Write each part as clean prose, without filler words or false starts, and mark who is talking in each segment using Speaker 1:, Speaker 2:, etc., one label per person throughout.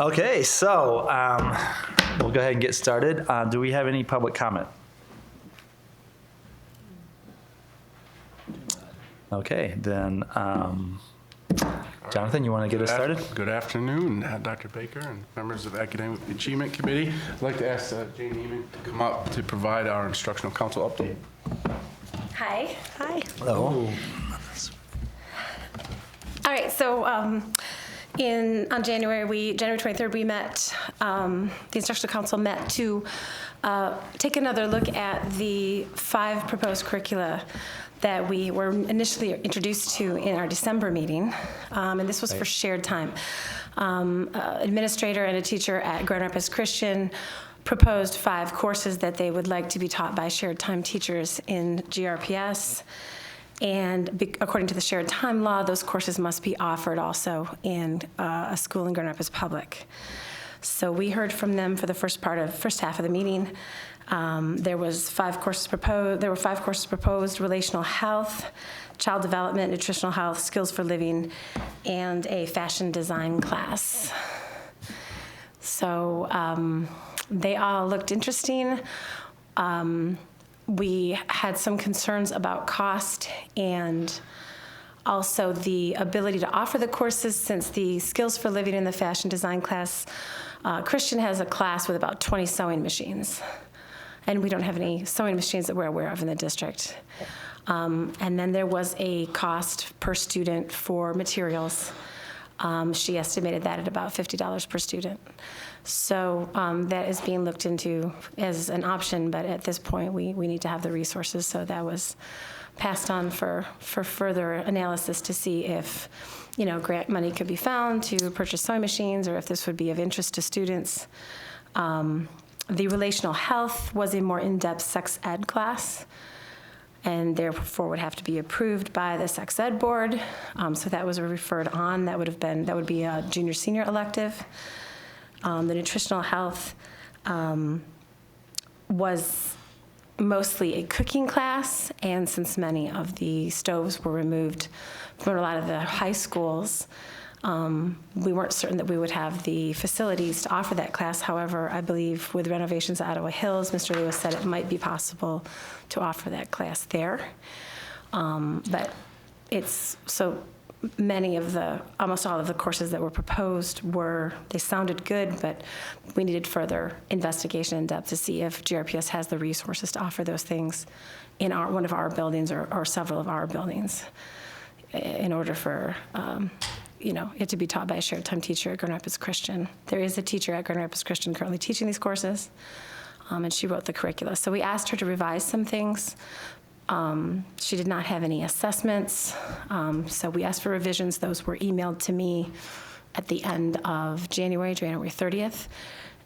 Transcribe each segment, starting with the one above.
Speaker 1: Okay, so we'll go ahead and get started. Do we have any public comment? Okay, then, Jonathan, you want to get us started?
Speaker 2: Good afternoon, Dr. Baker and members of the Academic Achievement Committee. I'd like to ask Jane Neiman to come up to provide our Instructional Council update.
Speaker 3: Hi. Hi.
Speaker 1: Hello.
Speaker 3: All right, so on January 23rd, we met, the Instructional Council met to take another look at the 5 proposed curricula that we were initially introduced to in our December meeting, and this was for shared time. Administrator and a teacher at Grand Rapids Christian proposed 5 courses that they would like to be taught by shared time teachers in GRPS. And according to the shared time law, those courses must be offered also in a school in Grand Rapids Public. So we heard from them for the first half of the meeting. There were 5 courses proposed: relational health, child development, nutritional health, skills for living, and a fashion design class. So they all looked interesting. We had some concerns about cost and also the ability to offer the courses, since the skills for living in the fashion design class, Christian has a class with about 20 sewing machines, and we don't have any sewing machines that we're aware of in the district. And then there was a cost per student for materials. She estimated that at about $50 per student. So that is being looked into as an option, but at this point we need to have the resources, so that was passed on for further analysis to see if, grant money could be found to purchase sewing machines, or if this would be of interest to students. The relational health was a more in-depth sex ed class, and therefore would have to be approved by the sex ed board. So that was referred on. That would be a junior senior elective. The nutritional health was mostly a cooking class, and since many of the stoves were removed from a lot of the high schools, we weren't certain that we would have the facilities to offer that class. However, I believe with renovations at Ottawa Hills, Mr. Lewis said it might be possible to offer that class there. But it's so many of almost all of the courses that were proposed they sounded good, but we needed further investigation in depth to see if GRPS has the resources to offer those things in one of our buildings or several of our buildings in order for it to be taught by a shared time teacher at Grand Rapids Christian. There is a teacher at Grand Rapids Christian currently teaching these courses, and she wrote the curricula. So we asked her to revise some things. She did not have any assessments, so we asked for revisions. Those were emailed to me at the end of January 30th,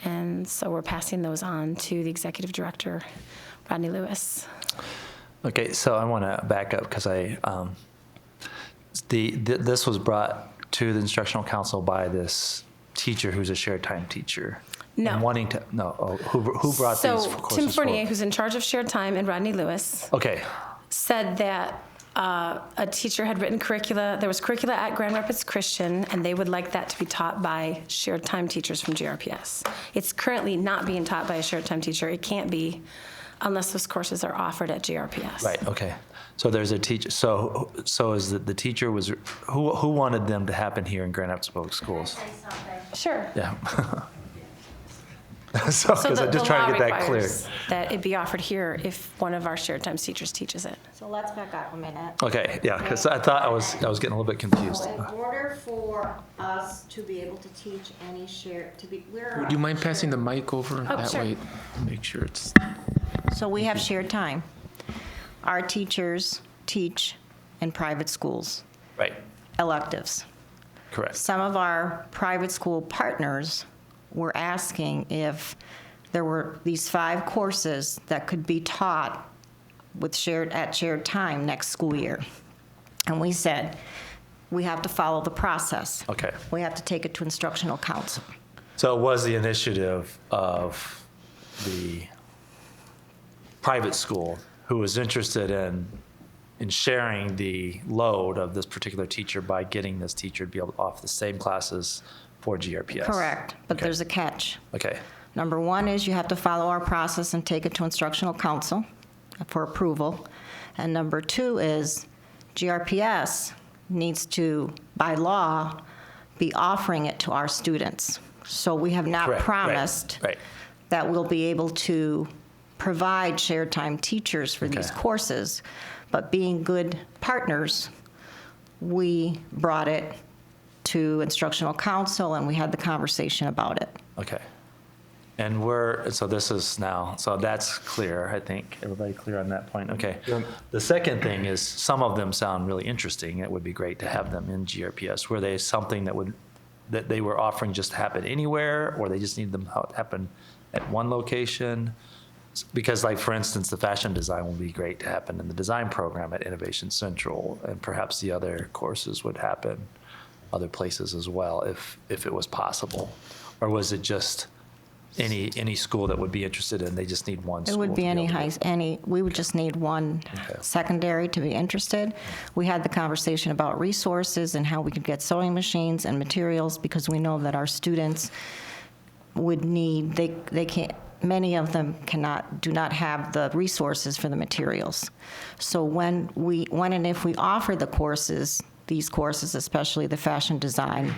Speaker 3: and so we're passing those on to the executive director, Rodney Lewis.
Speaker 1: Okay, so I want to back up because this was brought to the Instructional Council by this teacher who's a shared time teacher.
Speaker 3: No.
Speaker 1: And wanting to, no, who brought these courses?
Speaker 3: So Tim Fournier, who's in charge of shared time, and Rodney Lewis said that a teacher had written curricula. There was curricula at Grand Rapids Christian, and they would like that to be taught by shared time teachers from GRPS. It's currently not being taught by a shared time teacher. It can't be unless those courses are offered at GRPS.
Speaker 1: Right, okay. So there's a teacher, so is the teacher was, who wanted them to happen here in Grand Rapids Public Schools?
Speaker 3: Sure.
Speaker 1: Yeah. So I'm just trying to get that clear.
Speaker 3: That it be offered here if one of our shared time teachers teaches it.
Speaker 4: So let's back up a minute.
Speaker 1: Okay, yeah, because I thought I was getting a little bit confused.
Speaker 4: So in order for us to be able to teach any
Speaker 5: Would you mind passing the mic over? That
Speaker 3: sure.
Speaker 5: way, make sure it's.
Speaker 4: So we have shared time. Our teachers teach in private schools,
Speaker 1: Right,
Speaker 4: electives.
Speaker 1: correct.
Speaker 4: Some of our private school partners were asking if there were these 5 courses that could be taught at shared time next school year. And we said, we have to follow the process.
Speaker 1: Okay.
Speaker 4: We have to take it to Instructional Council.
Speaker 1: So it was the initiative of the private school who was interested in sharing the load of this particular teacher by getting this teacher to be able to offer the same classes for GRPS.
Speaker 4: Correct, but
Speaker 1: Okay.
Speaker 4: there's a catch.
Speaker 1: Okay.
Speaker 4: Number one is you have to follow our process and take it to Instructional Council for approval. And number two is GRPS needs to, by law, be offering it to our students. So we have not
Speaker 1: Correct. Right.
Speaker 4: promised
Speaker 1: Right.
Speaker 4: that we'll be able to provide shared time teachers for these
Speaker 1: Okay.
Speaker 4: courses. But being good partners, we brought it to Instructional Council and we had the conversation about it.
Speaker 1: Okay. And so this is now, so that's clear, I think. Everybody clear on that point? Okay. The second thing is, some of them sound really interesting. It would be great to have them in GRPS. Were they something that they were offering just to happen anywhere, or they just need them to happen at one location? Because, like, for instance, the fashion design would be great to happen in the design program at Innovation Central, and perhaps the other courses would happen other places as well, if it was possible. Or was it just any school that would be interested in, they just need one
Speaker 4: It
Speaker 1: school?
Speaker 4: would be
Speaker 1: to
Speaker 4: any
Speaker 1: able to
Speaker 4: high,
Speaker 1: do it?
Speaker 4: any, we would just need one
Speaker 1: Okay.
Speaker 4: secondary to be interested. We had the conversation about resources and how we could get sewing machines and materials, because we know that our students would need, they can't, many of them do not have the resources for the materials. So when and if we offer the courses, these courses, especially the fashion design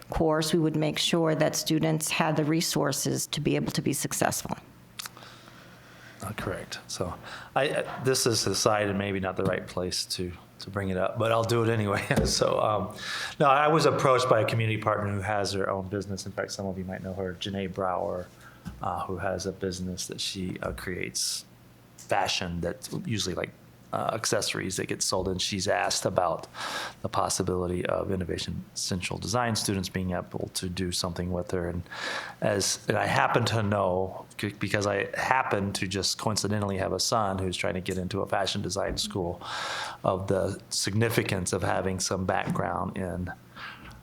Speaker 4: course, we would make sure that students had the resources to be able to be successful.
Speaker 1: Correct. So this is aside and maybe not the right place to bring it up, but I'll do it anyway. So, no, I was approached by a community partner who has their own business. In fact, some of you might know her, Janae Brower, who has a business that she creates fashion that's usually like accessories that get sold, and she's asked about the possibility of Innovation Central design students being able to do something with her. And I happen to know, because I happen to just coincidentally have a son who's trying to get into a fashion design school, of the significance of having some background in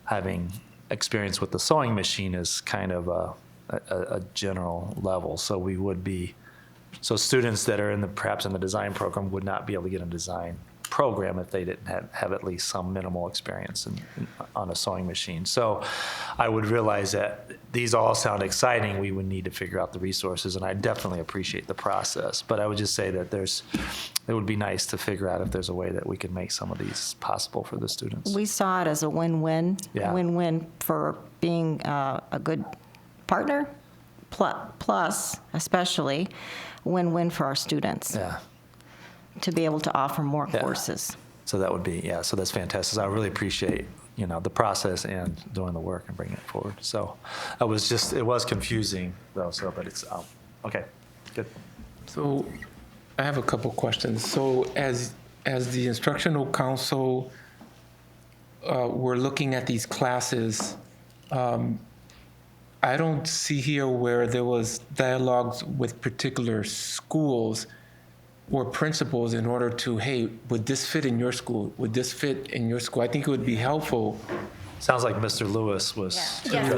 Speaker 1: having experience with the sewing machine is kind of a general level. So we would be, so students that are perhaps in the design program would not be able to get a design program if they didn't have at least some minimal experience on a sewing machine. So I would realize that these all sound exciting. We would need to figure out the resources, and I definitely appreciate the process. But I would just say that it would be nice to figure out if there's a way that we could make some of these possible for the students.
Speaker 4: We saw it as a win-win,
Speaker 1: Yeah.
Speaker 4: win-win for being a good partner, plus especially win-win for our students
Speaker 1: Yeah.
Speaker 4: to be able to offer more
Speaker 1: Yeah.
Speaker 4: courses.
Speaker 1: So that would be, yeah, so that's fantastic. I really appreciate, the process and doing the work and bringing it forward. So it was confusing though, but it's, okay, good.
Speaker 5: So I have a couple questions. So as the Instructional Council, we're looking at these classes, I don't see here where there was dialogues with particular schools or principals in order to, hey, would this fit in your school? Would this fit in your school? I think it would be helpful.
Speaker 1: Sounds like Mr. Lewis was.
Speaker 3: Yes,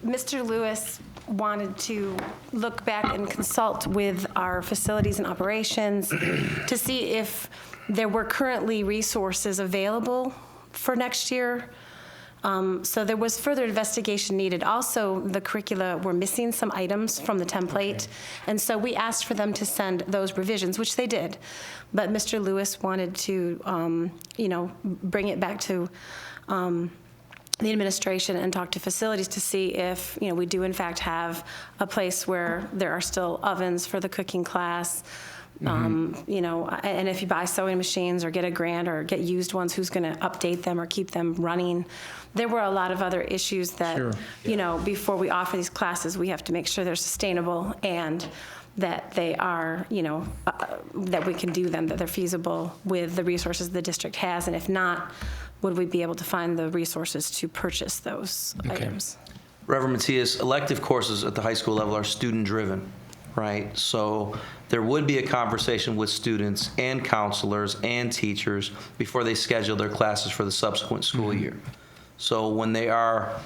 Speaker 3: Mr. Lewis wanted to look back and consult with our facilities and operations to see if there were currently resources available for next year. So there was further investigation needed. Also, the curricula were missing some items from the template, and so we asked for them to send those revisions, which they did. But Mr. Lewis wanted to, bring it back to the administration and talk to facilities to see if, we do in fact have a place where there are still ovens for the cooking class. And if you buy sewing machines or get a grant or get used ones, who's going to update them or keep them running? There were a lot of other issues that,
Speaker 5: Sure.
Speaker 3: Before we offer these classes, we have to make sure they're sustainable and that they are, that we can do them, that they're feasible with the resources the district has. And if not, would we be able to find the resources to purchase those items?
Speaker 6: Reverend Matias, elective courses at the high school level are student-driven, right? So there would be a conversation with students and counselors and teachers before they schedule their classes for the subsequent school year. So when they are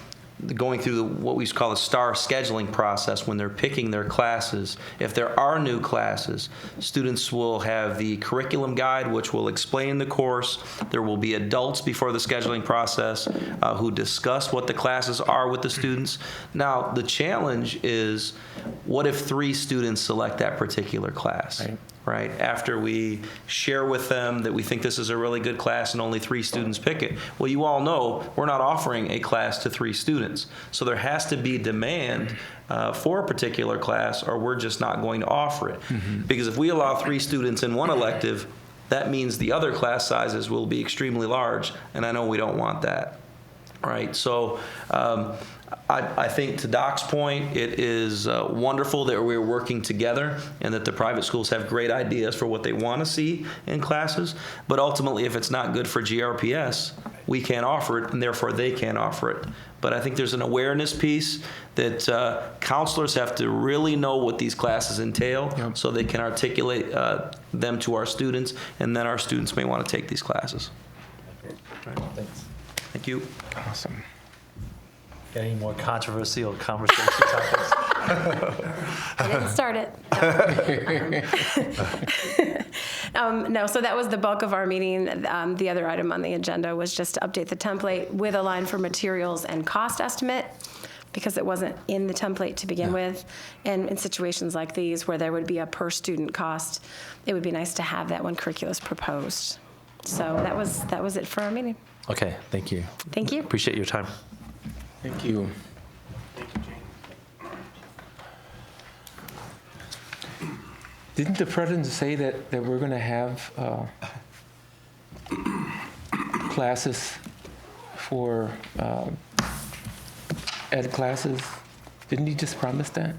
Speaker 6: going through what we call a star scheduling process when they're picking their classes. If there are new classes, students will have the curriculum guide, which will explain the course. There will be adults before the scheduling process who discuss what the classes are with the students. Now, the challenge is, what if 3 students select that particular class? Right? After we share with them that we think this is a really good class and only 3 students pick it. Well, you all know we're not offering a class to 3 students. So there has to be demand for a particular class, or we're just not going to offer it. Because if we allow 3 students in one elective, that means the other class sizes will be extremely large, and I know we don't want that. Right? So I think, to Doc's point, it is wonderful that we're working together and that the private schools have great ideas for what they want to see in classes. But ultimately, if it's not good for GRPS, we can't offer it, and therefore they can't offer it. But I think there's an awareness piece that counselors have to really know what these classes entail, so they can articulate them to our students, and then our students may want to take these classes.
Speaker 1: Thanks.
Speaker 6: Thank you.
Speaker 5: Awesome.
Speaker 1: Any more controversial conversation topics?
Speaker 3: I didn't start it. No, so that was the bulk of our meeting. The other item on the agenda was just to update the template with a line for materials and cost estimate, because it wasn't in the template to begin with. And in situations like these where there would be a per student cost, it would be nice to have that when curriculum is proposed. So that was it for our meeting.
Speaker 1: Okay, thank you.
Speaker 3: Thank you.
Speaker 1: Appreciate your time.
Speaker 5: Thank you. Didn't the president say that we're going to have classes for ed classes? Didn't he just promise that?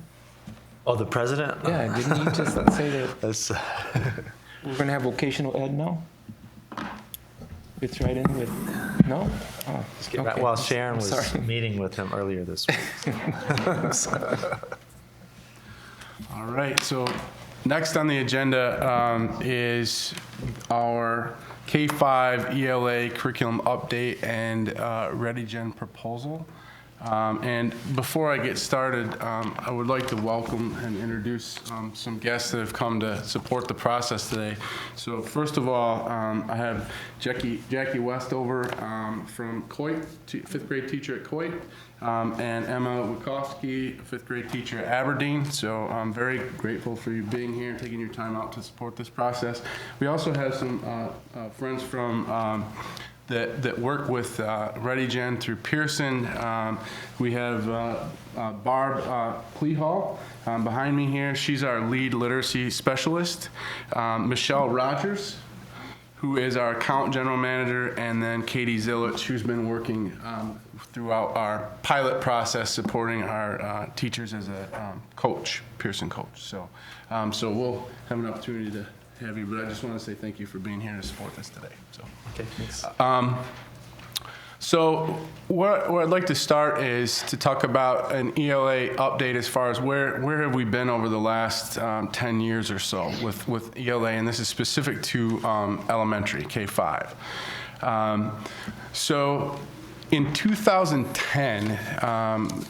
Speaker 1: Oh, the president?
Speaker 5: Yeah, didn't he just say that
Speaker 1: That's,
Speaker 5: we're going to have vocational ed now? Fits right in with, no? Oh, okay.
Speaker 1: Well, Sharon
Speaker 5: I'm
Speaker 1: was
Speaker 5: sorry.
Speaker 1: meeting with him earlier this week.
Speaker 2: All right, so next on the agenda is our K-5 ELA curriculum update and ReadyGen proposal. And before I get started, I would like to welcome and introduce some guests that have come to support the process today. So first of all, I have Jackie Westover from Coit, 5th grade teacher at Coit, and Emma Wachowski, 5th grade teacher at Aberdeen. So I'm very grateful for you being here and taking your time out to support this process. We also have some friends from that work with ReadyGen through Pearson. We have Barb Clehall behind me here. She's our lead literacy specialist. Michelle Rogers, who is our account general manager, and then Katie Zillich, who's been working throughout our pilot process supporting our teachers as a coach, Pearson coach. So we'll have an opportunity to have you, but I just want to say thank you for being here to support this today. So.
Speaker 1: Okay, thanks.
Speaker 2: So where I'd like to start is to talk about an ELA update as far as where have we been over the last 10 years or so with ELA, and this is specific to elementary, K-5. So in 2010,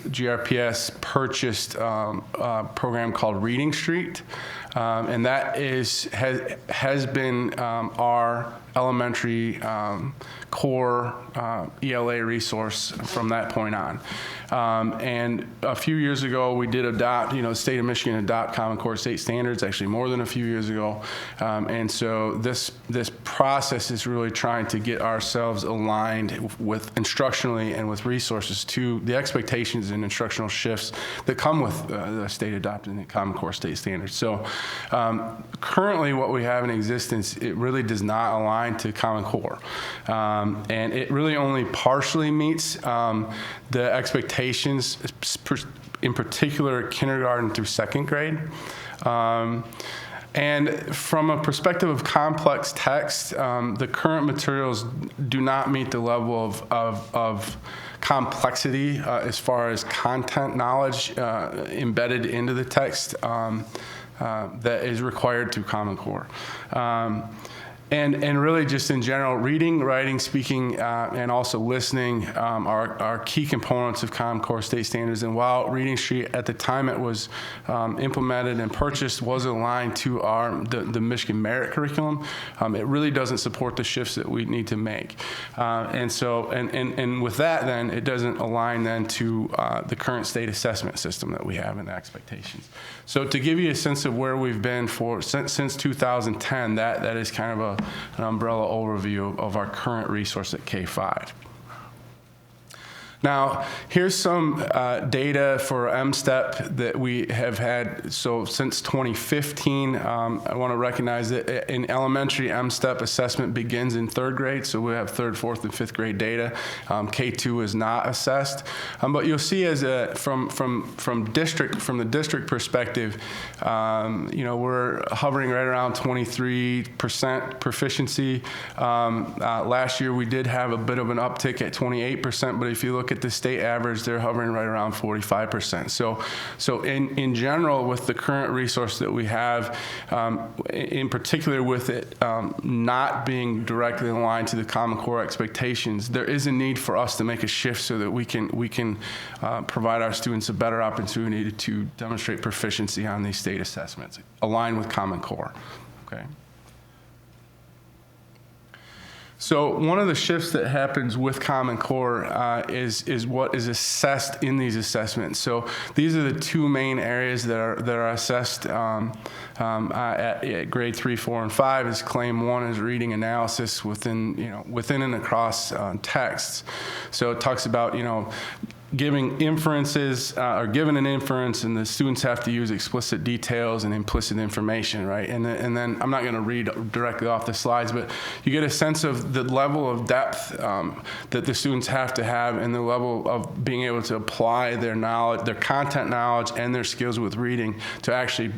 Speaker 2: GRPS purchased a program called Reading Street, and that has been our elementary core ELA resource from that point on. And a few years ago, we did adopt, the state of Michigan adopt Common Core state standards, actually more than a few years ago. And so this process is really trying to get ourselves aligned with instructionally and with resources to the expectations and instructional shifts that come with the state adopting the Common Core state standards. So currently what we have in existence, it really does not align to Common Core. And it really only partially meets the expectations, in particular kindergarten through 2nd grade. And from a perspective of complex text, the current materials do not meet the level of complexity as far as content knowledge embedded into the text that is required through Common Core. And really just in general, reading, writing, speaking, and also listening are key components of Common Core state standards. And while Reading Street at the time it was implemented and purchased was aligned to the Michigan Merit Curriculum, it really doesn't support the shifts that we need to make. And with that then, it doesn't align then to the current state assessment system that we have and the expectations. So to give you a sense of where we've been since 2010, that is kind of an umbrella overview of our current resource at K-5. Now, here's some data for MSTEP that we have had. So since 2015, I want to recognize that in elementary, MSTEP assessment begins in 3rd grade. So we have 3rd, 4th, and 5th grade data. K2 is not assessed. But you'll see from the district perspective, we're hovering right around 23% proficiency. Last year, we did have a bit of an uptick at 28%, but if you look at the state average, they're hovering right around 45%. So in general, with the current resource that we have, in particular with it not being directly aligned to the Common Core expectations, there is a need for us to make a shift so that we can provide our students a better opportunity to demonstrate proficiency on these state assessments, aligned with Common Core. Okay. So one of the shifts that happens with Common Core is what is assessed in these assessments. So these are the 2 main areas that are assessed at grade 3, 4, and 5. Is claim 1 is reading analysis within and across texts. So it talks about giving inferences or given an inference, and the students have to use explicit details and implicit information, right? And then I'm not going to read directly off the slides, but you get a sense of the level of depth that the students have to have, and the level of being able to apply their knowledge, their content knowledge, and their skills with reading to actually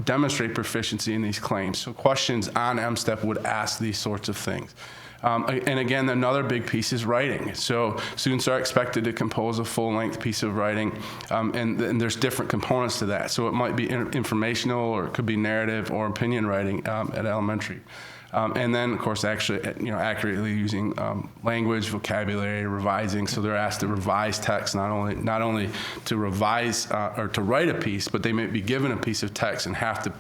Speaker 2: demonstrate proficiency in these claims. So questions on MSTEP would ask these sorts of things. And again, another big piece is writing. So students are expected to compose a full-length piece of writing, and there's different components to that. So it might be informational, or it could be narrative or opinion writing at elementary. And then, of course, actually, accurately using language, vocabulary, revising. So they're asked to revise text, not only to revise or to write a piece, but they may be given a piece of text and have to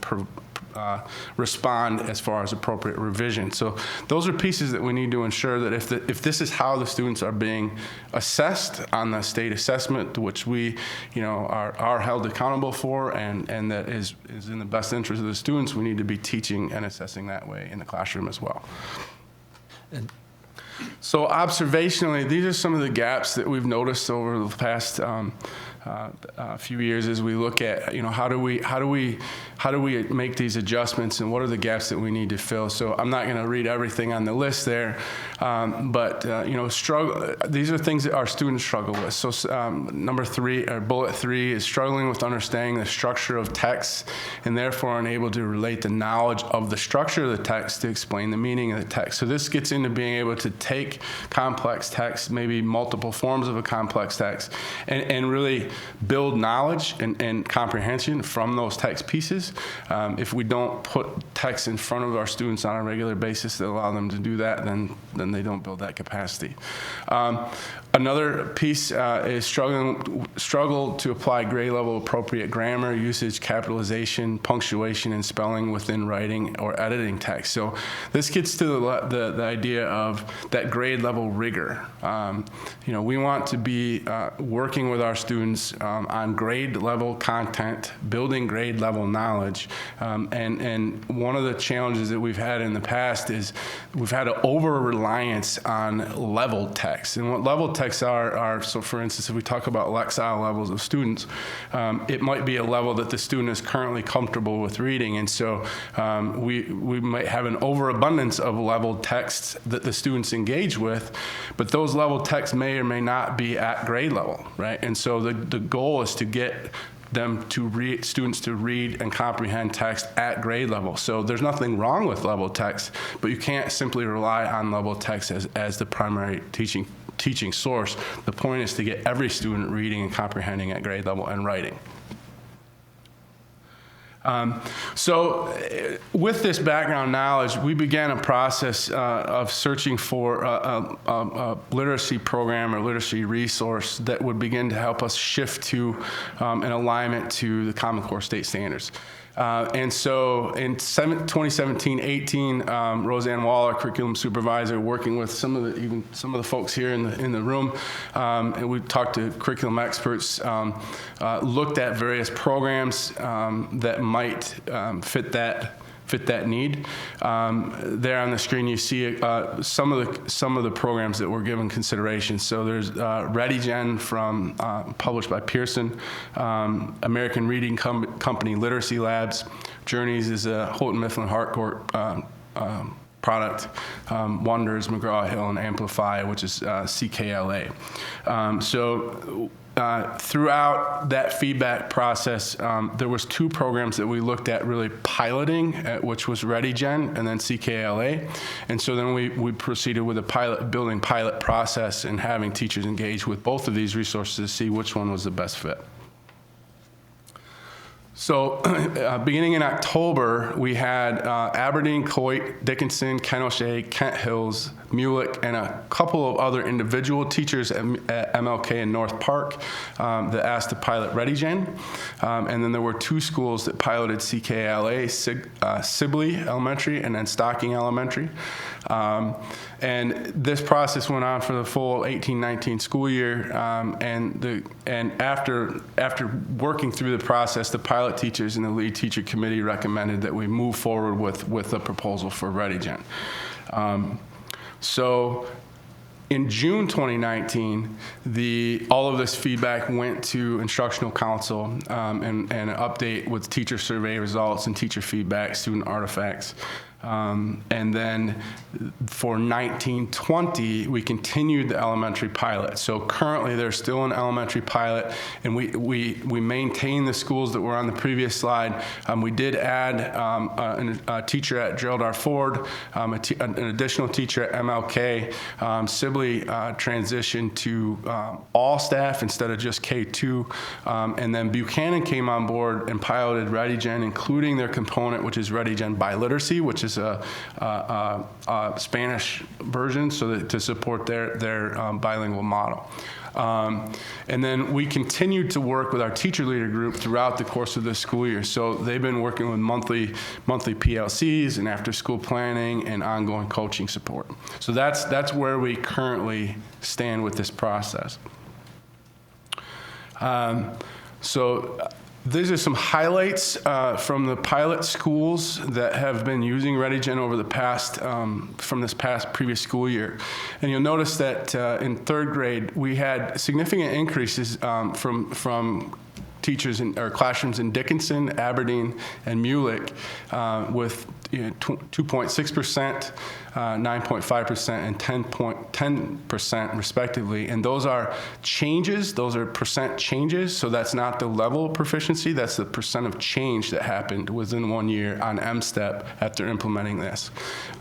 Speaker 2: respond as far as appropriate revision. So those are pieces that we need to ensure that if this is how the students are being assessed on the state assessment, which we are held accountable for, and that is in the best interest of the students, we need to be teaching and assessing that way in the classroom as well. So observationally, these are some of the gaps that we've noticed over the past few years as we look at how do we make these adjustments, and what are the gaps that we need to fill. So I'm not going to read everything on the list there, but these are things that our students struggle with. So number 3, or bullet 3, is struggling with understanding the structure of text, and therefore unable to relate the knowledge of the structure of the text to explain the meaning of the text. So this gets into being able to take complex text, maybe multiple forms of a complex text, and really build knowledge and comprehension from those text pieces. If we don't put text in front of our students on a regular basis that allow them to do that, then they don't build that capacity. Another piece is struggle to apply grade level appropriate grammar, usage, capitalization, punctuation, and spelling within writing or editing text. So this gets to the idea of that grade level rigor. We want to be working with our students on grade level content, building grade level knowledge. And one of the challenges that we've had in the past is we've had an over-reliance on level text. And what level texts are, so for instance, if we talk about Lexile levels of students, it might be a level that the student is currently comfortable with reading. And so we might have an overabundance of level texts that the students engage with, but those level texts may or may not be at grade level, right? And so the goal is to get students to read and comprehend text at grade level. So there's nothing wrong with level text, but you can't simply rely on level text as the primary teaching source. The point is to get every student reading and comprehending at grade level and writing. With this background knowledge, we began a process of searching for a literacy program or literacy resource that would begin to help us shift to an alignment to the Common Core state standards. And so in 2017-18, Roseanne Waller, curriculum supervisor, working with some of the folks here in the room, and we talked to curriculum experts, looked at various programs that might fit that need. There on the screen, you see some of the programs that were given consideration. So there's ReadyGen published by Pearson, American Reading Company Literacy Labs. Journeys is a Houghton Mifflin Harcourt product. Wonders, McGraw-Hill, and Amplify, which is CKLA. Throughout that feedback process, there was 2 programs that we looked at really piloting, which was ReadyGen and then CKLA. And so then we proceeded with a building pilot process and having teachers engage with both of these resources to see which one was the best fit. So beginning in October, we had Aberdeen, Coit, Dickinson, Kent O'Shea, Kent Hills, Mulek, and a couple of other individual teachers at MLK and North Park that asked to pilot ReadyGen. And then there were 2 schools that piloted CKLA, Sibley Elementary and then Stocking Elementary. And this process went on for the full 18-19 school year. And after working through the process, the pilot teachers and the lead teacher committee recommended that we move forward with a proposal for ReadyGen. So in June 2019, all of this feedback went to Instructional Council and an update with teacher survey results and teacher feedback, student artifacts. And then for 1920, we continued the elementary pilot. So currently, there's still an elementary pilot, and we maintain the schools that were on the previous slide. We did add a teacher at Gerald R. Ford, an additional teacher at MLK. Sibley transitioned to all staff instead of just K2. And then Buchanan came on board and piloted ReadyGen, including their component, which is ReadyGen Biliteracy, which is a Spanish version, so that to support their bilingual model. And then we continued to work with our teacher leader group throughout the course of the school year. So they've been working with monthly PLCs and after school planning and ongoing coaching support. So that's where we currently stand with this process. These are some highlights from the pilot schools that have been using ReadyGen over the past, from this previous school year. And you'll notice that in 3rd grade, we had significant increases from teachers or classrooms in Dickinson, Aberdeen, and Mulek with 2.6%, 9.5%, and 10% respectively. And those are changes, those are percent changes, so that's not the level of proficiency, that's the percent of change that happened within 1 year on MSTEP after implementing this.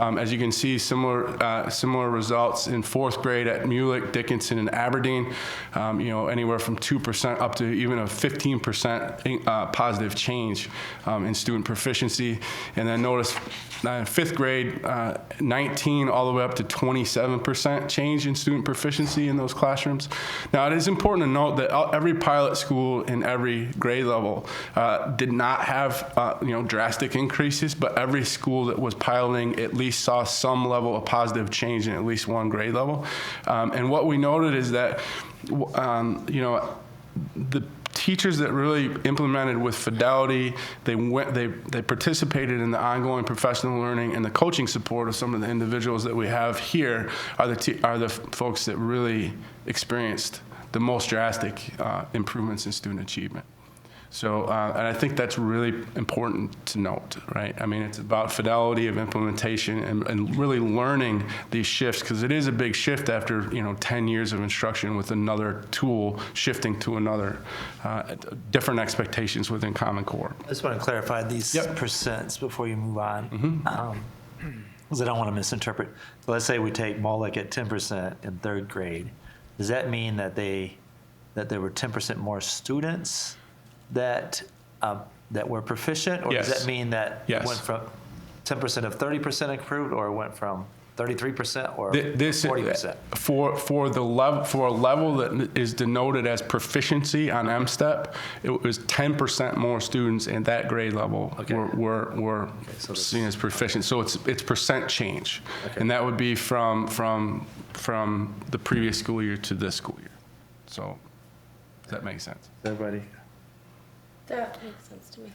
Speaker 2: As you can see, similar results in 4th grade at Mulek, Dickinson, and Aberdeen, anywhere from 2% up to even a 15% positive change in student proficiency. And then notice 5th grade, 19 all the way up to 27% change in student proficiency in those classrooms. Now, it is important to note that every pilot school in every grade level did not have drastic increases, but every school that was piloting at least saw some level of positive change in at least one grade level. And what we noted is that the teachers that really implemented with fidelity, they participated in the ongoing professional learning and the coaching support of some of the individuals that we have here are the folks that really experienced the most drastic improvements in student achievement. So, and I think that's really important to note, right? I mean, it's about fidelity of implementation and really learning these shifts, because it is a big shift after 10 years of instruction with another tool shifting to another, different expectations within Common Core.
Speaker 1: I just want to clarify these percents before you move on, because I don't want to misinterpret. So let's say we take Mulek at 10% in 3rd grade. Does that mean that there were 10% more students that that were proficient? Or does
Speaker 2: Yes.
Speaker 1: that mean that it
Speaker 2: Yes.
Speaker 1: went from 10% of 30% improved, or it went from 33% or
Speaker 2: This
Speaker 1: 40%?
Speaker 2: for a level that is denoted as proficiency on MSTEP, it was 10% more students in that grade level were
Speaker 1: so this-
Speaker 2: seen as proficient. So it's percent change, and that would be from the previous school year to this school year. So does that make sense?
Speaker 1: Everybody?
Speaker 7: That makes sense to me.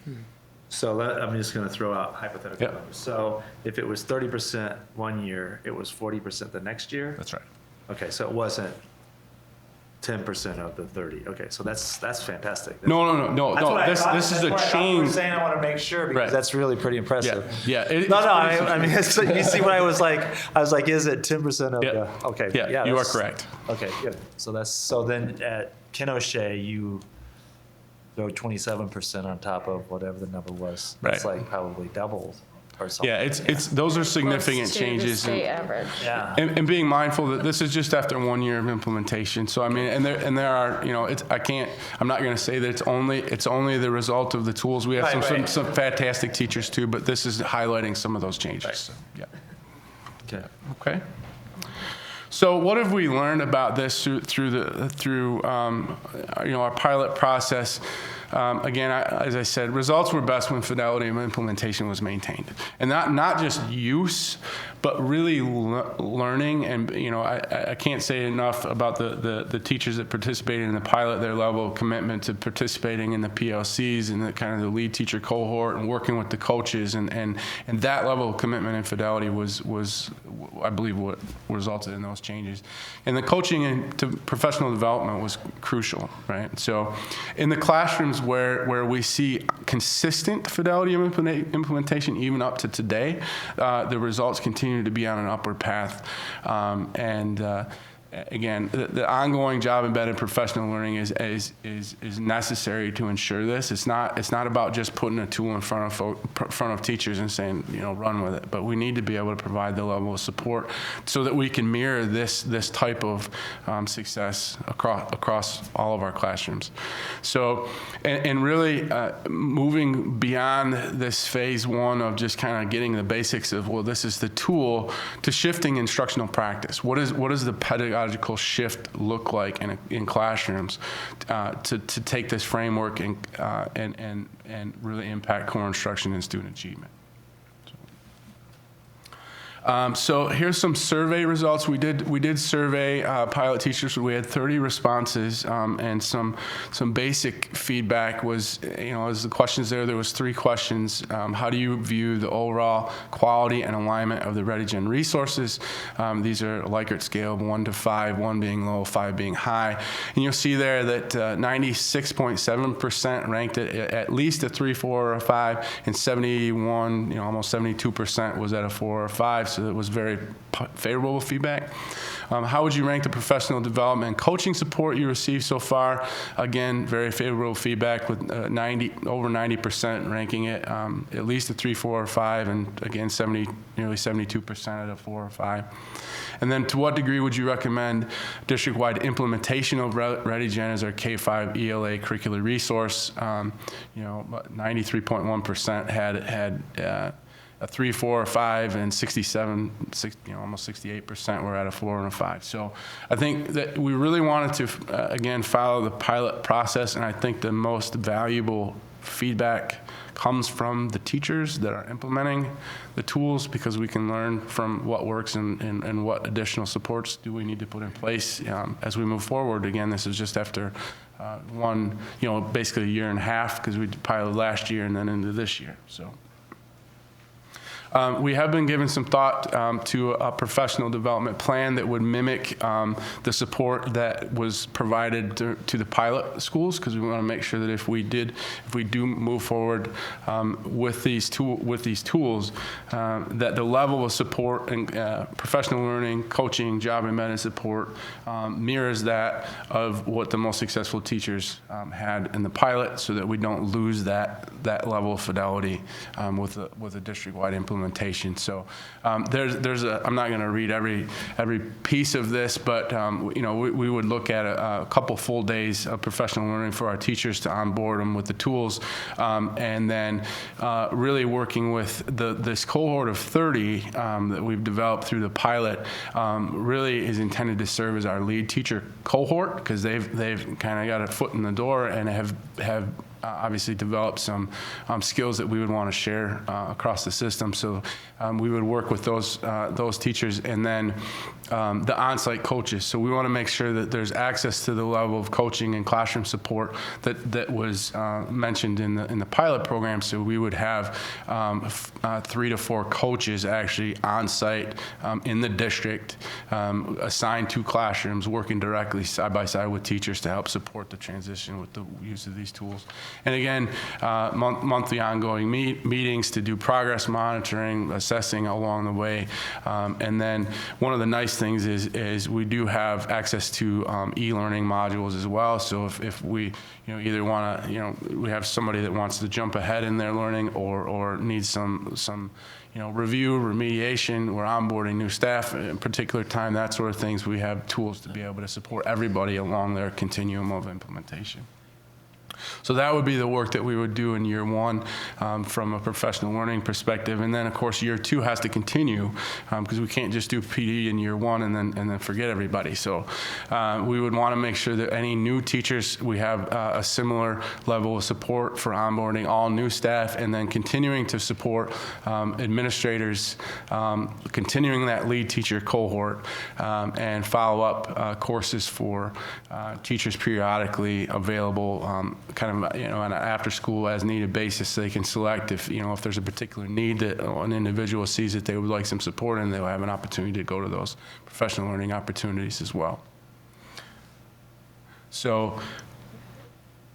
Speaker 1: So I'm just going to throw out hypothetical
Speaker 2: Yep.
Speaker 1: numbers. So if it was 30% one year, it was 40% the next year?
Speaker 2: That's right.
Speaker 1: Okay, so it wasn't 10% of the 30. Okay, so that's fantastic.
Speaker 2: No.
Speaker 1: That's what I thought.
Speaker 2: This is
Speaker 1: That's
Speaker 2: a
Speaker 1: what I thought you were
Speaker 2: change.
Speaker 1: saying. I want to make sure because
Speaker 2: Right.
Speaker 1: that's really pretty impressive.
Speaker 2: Yeah.
Speaker 1: No, I mean, you see what I was like, is it 10% of
Speaker 2: Yeah.
Speaker 1: the, okay.
Speaker 2: Yeah, you are
Speaker 1: that's-
Speaker 2: correct.
Speaker 1: Okay, good. So then at Ken O'Shea, you throw 27% on top of whatever the number was. That's
Speaker 2: Right.
Speaker 1: like probably doubled or something.
Speaker 2: Yeah, it's those are significant
Speaker 7: Close to the
Speaker 2: changes.
Speaker 7: state average.
Speaker 1: Yeah.
Speaker 2: And being mindful that this is just after 1 year of implementation. So I mean, and there are, I'm not going to say that it's only the result of the tools. We have
Speaker 1: Right.
Speaker 2: some fantastic teachers too, but this is highlighting some of those changes.
Speaker 1: Right.
Speaker 2: So, yeah.
Speaker 1: Okay.
Speaker 2: Okay. So what have we learned about this through our pilot process? Again, as I said, results were best when fidelity of implementation was maintained, and not just use, but really learning. And I can't say enough about the teachers that participated in the pilot, their level of commitment to participating in the PLCs and the kind of the lead teacher cohort and working with the coaches, and that level of commitment and fidelity was I believe what resulted in those changes. And the coaching and to professional development was crucial, right? So in the classrooms where we see consistent fidelity of implementation, even up to today, the results continue to be on an upward path. Again, the ongoing job embedded professional learning is necessary to ensure this. It's not about just putting a tool in front of teachers and saying, run with it. But we need to be able to provide the level of support so that we can mirror this type of success across all of our classrooms. So, and really moving beyond this phase one of just kind of getting the basics of, well, this is the tool, to shifting instructional practice. What is the pedagogical shift look like in classrooms to take this framework and really impact core instruction and student achievement? So here's some survey results. We did survey pilot teachers. We had 30 responses, and some basic feedback was, as the questions there was 3 questions. How do you view the overall quality and alignment of the ReadyGen resources? These are a Likert scale of 1 to 5, 1 being low, 5 being high. And you'll see there that 96.7% ranked it at least a 3, 4, or a 5, and 71, almost 72% was at a 4 or 5. So it was very favorable feedback. How would you rank the professional development and coaching support you received so far? Again, very favorable feedback with over 90% ranking it at least a 3, 4, or 5, and again, nearly 72% at a 4 or 5. And then, to what degree would you recommend district-wide implementation of ReadyGen as our K-5 ELA curricular resource? 93.1% had a 3, 4, or 5, and almost 68% were at a 4 and a 5. So I think that we really wanted to, again, follow the pilot process, and I think the most valuable feedback comes from the teachers that are implementing the tools, because we can learn from what works and what additional supports do we need to put in place as we move forward. Again, this is just after basically a year and a half, because we piloted last year and then into this year. So. We have been given some thought to a professional development plan that would mimic the support that was provided to the pilot schools, because we want to make sure that if we do move forward with these tools, that the level of support and professional learning, coaching, job embedded support mirrors that of what the most successful teachers had in the pilot, so that we don't lose that level of fidelity with a district-wide implementation implementation. So I'm not going to read every piece of this, but we would look at a couple full days of professional learning for our teachers to onboard them with the tools, and then really working with this cohort of 30 that we've developed through the pilot really is intended to serve as our lead teacher cohort, because they've kind of got a foot in the door and have obviously developed some skills that we would want to share across the system. So we would work with those teachers, and then the on-site coaches. So we want to make sure that there's access to the level of coaching and classroom support that was mentioned in the pilot program. So we would have 3 to 4 coaches actually on-site in the district, assigned to classrooms, working directly side by side with teachers to help support the transition with the use of these tools. And again, monthly ongoing meetings to do progress monitoring, assessing along the way. And then one of the nice things is we do have access to e-learning modules as well. So if we either want to, we have somebody that wants to jump ahead in their learning or needs some review, remediation, we're onboarding new staff in particular time, that sort of things, we have tools to be able to support everybody along their continuum of implementation. So that would be the work that we would do in year 1 from a professional learning perspective. And then, of course, year 2 has to continue because we can't just do PD in year 1 and then forget everybody. So we would want to make sure that any new teachers, we have a similar level of support for onboarding all new staff, and then continuing to support administrators, continuing that lead teacher cohort, and follow-up courses for teachers periodically available kind of on an after-school as-needed basis, so they can select if there's a particular need that an individual sees that they would like some support, and they'll have an opportunity to go to those professional learning opportunities as well. So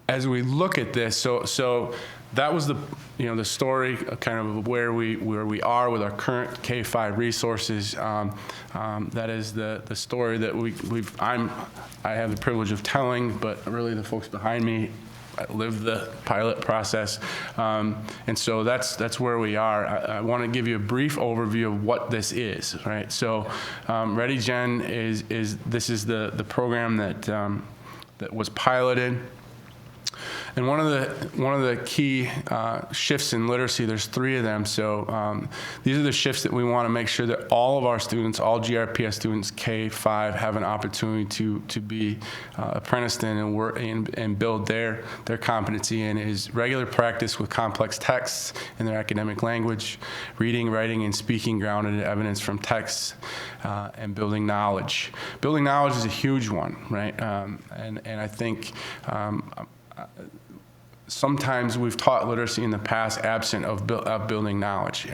Speaker 2: as we look at this, so that was the story kind of where we are with our current K-5 resources. That is the story that I have the privilege of telling, but really the folks behind me live the pilot process, and so that's where we are. I want to give you a brief overview of what this is, right? So ReadyGen is the program that was piloted. And one of the key shifts in literacy, there's 3 of them. So these are the shifts that we want to make sure that all of our students, all GRPS students, K-5, have an opportunity to be apprenticed in and work and build their competency in, is regular practice with complex texts in their academic language, reading, writing, and speaking grounded in evidence from texts, and building knowledge. Building knowledge is a huge one, right? And I think sometimes we've taught literacy in the past absent of building knowledge,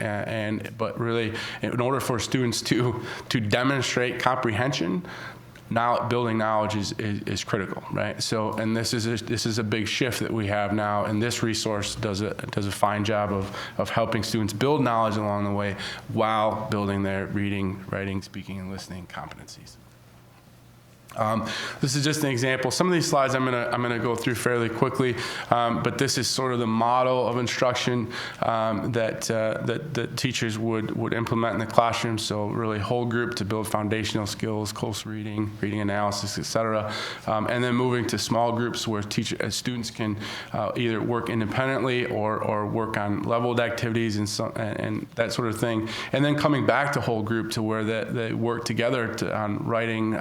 Speaker 2: but really, in order for students to demonstrate comprehension, building knowledge is critical, right? So, and this is a big shift that we have now, and this resource does a fine job of helping students build knowledge along the way while building their reading, writing, speaking, and listening competencies. This is just an example. Some of these slides I'm gonna go through fairly quickly, but this is sort of the model of instruction that teachers would implement in the classroom. So really whole group to build foundational skills, close reading, reading analysis, etc. And then moving to small groups where students can either work independently or work on leveled activities and that sort of thing. And then coming back to whole group to where they work together on writing,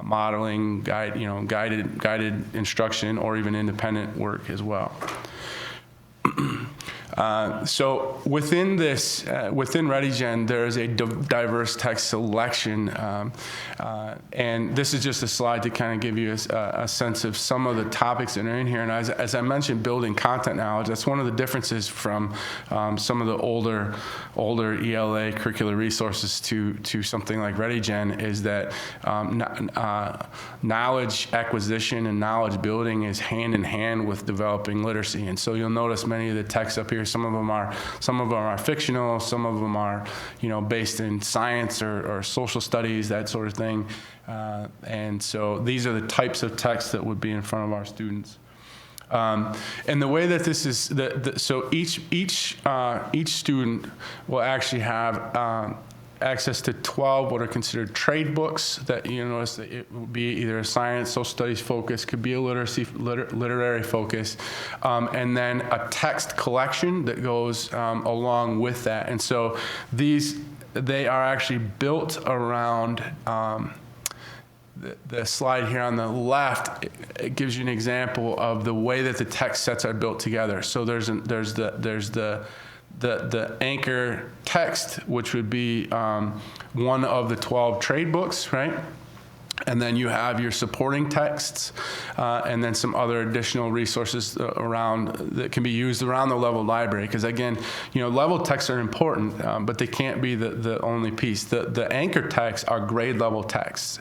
Speaker 2: modeling, guided instruction, or even independent work as well. So within this, within ReadyGen, there is a diverse text selection, and this is just a slide to kind of give you a sense of some of the topics that are in here. And as I mentioned, building content knowledge, that's one of the differences from some of the older ELA curricular resources to something like ReadyGen, is that knowledge acquisition and knowledge building is hand in hand with developing literacy. And so you'll notice many of the texts up here, some of them are fictional, some of them are based in science or social studies, that sort of thing. And so these are the types of texts that would be in front of our students. And the way that this is, so each student will actually have access to 12 what are considered trade books that you notice that it will be either a science, social studies focus, could be a literary focus, and then a text collection that goes along with that. And so they are actually built around the slide here on the left. It gives you an example of the way that the text sets are built together. So there's the anchor text, which would be one of the 12 trade books, right? And then you have your supporting texts, and then some other additional resources around that can be used around the level library. Because again, level texts are important, but they can't be the only piece. The anchor texts are grade level texts.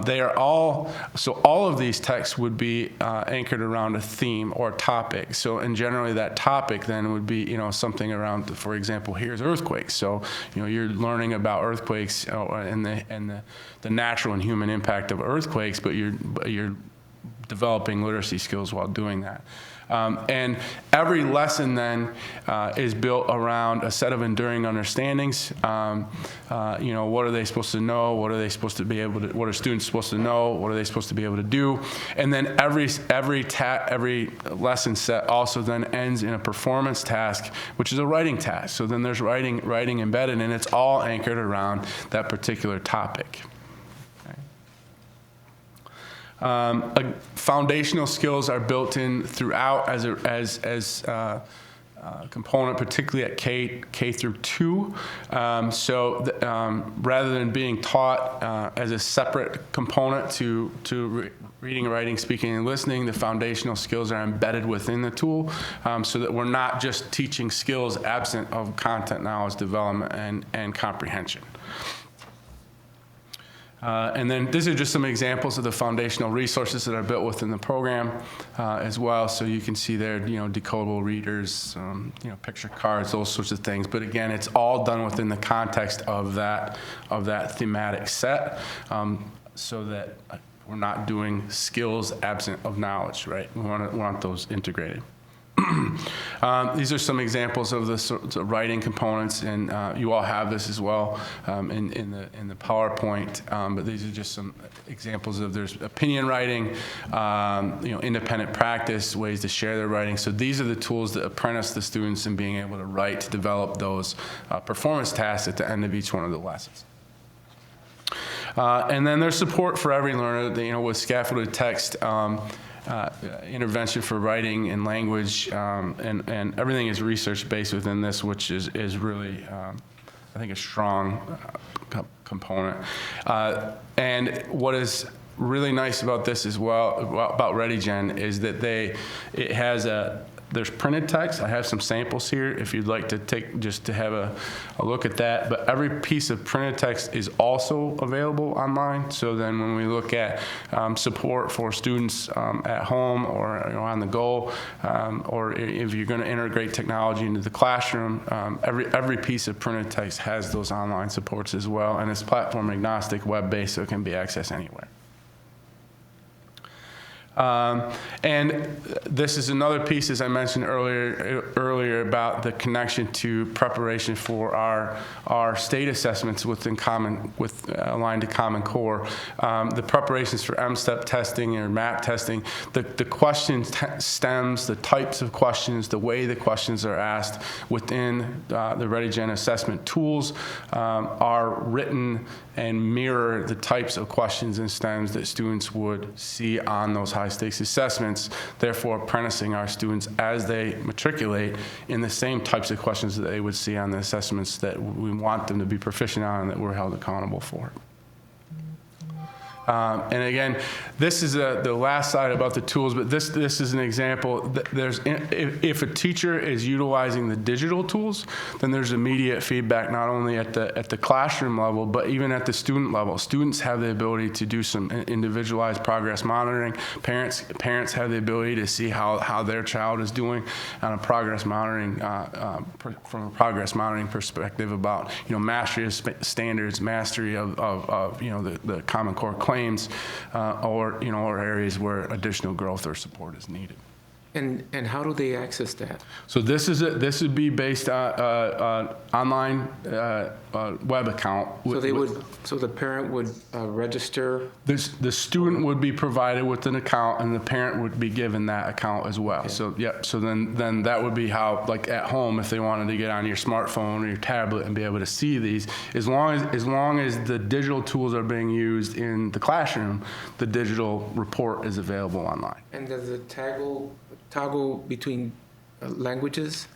Speaker 2: They are all of these texts would be anchored around a theme or topic. So, and generally that topic then would be, something around, for example, here's earthquakes. So, you're learning about earthquakes and the natural and human impact of earthquakes, but you're developing literacy skills while doing that. And every lesson then is built around a set of enduring understandings. What are they supposed to know? What are they supposed to be able to? What are students supposed to know? What are they supposed to be able to do? And then every lesson set also then ends in a performance task, which is a writing task. So then there's writing embedded, and it's all anchored around that particular topic. Foundational skills are built in throughout as a component, particularly at K through 2. Rather than being taught as a separate component to reading, writing, speaking, and listening, the foundational skills are embedded within the tool, so that we're not just teaching skills absent of content knowledge development and comprehension. And then these are just some examples of the foundational resources that are built within the program as well. So you can see there, decodable readers, picture cards, those sorts of things. But again, it's all done within the context of that thematic set, so that we're not doing skills absent of knowledge, right? We want those integrated. These are some examples of the sorts of writing components, and you all have this as well in the PowerPoint. But these are just some examples of there's opinion writing, independent practice, ways to share their writing. So these are the tools that apprentice the students in being able to write, to develop those performance tasks at the end of each one of the lessons. And then there's support for every learner, with scaffolded text. Intervention for writing and language, and everything is research-based within this, which is really, I think, a strong component. And what is really nice about this as well, about ReadyGen, is that it has there's printed text. I have some samples here if you'd like to have a look at that. But every piece of printed text is also available online. So then when we look at support for students at home or on the go, or if you're going to integrate technology into the classroom, every piece of printed text has those online supports as well. And it's platform agnostic, web-based, so it can be accessed anywhere. And this is another piece, as I mentioned earlier, about the connection to preparation for our state assessments aligned to Common Core. The preparations for MSTEP testing or MAP testing, the question stems, the types of questions, the way the questions are asked within the ReadyGen assessment tools are written and mirror the types of questions and stems that students would see on those high-stakes assessments, therefore apprenticing our students as they matriculate in the same types of questions that they would see on the assessments that we want them to be proficient on and that we're held accountable for. And again, this is the last slide about the tools, but this is an example. If a teacher is utilizing the digital tools, then there's immediate feedback not only at the classroom level, but even at the student level. Students have the ability to do some individualized progress monitoring. Parents have the ability to see how their child is doing on a progress monitoring from a progress monitoring perspective about mastery of standards, mastery of the Common Core claims, or areas where additional growth or support is needed.
Speaker 5: And how do they access that?
Speaker 2: So this would be based on online web account.
Speaker 5: So the parent would register.
Speaker 2: The student would be provided with an account, and the parent would be given that account as well. So so then that would be how, like at home, if they wanted to get on your smartphone or your tablet and be able to see these, as long as the digital tools are being used in the classroom, the digital report is available online.
Speaker 5: And does it toggle between languages?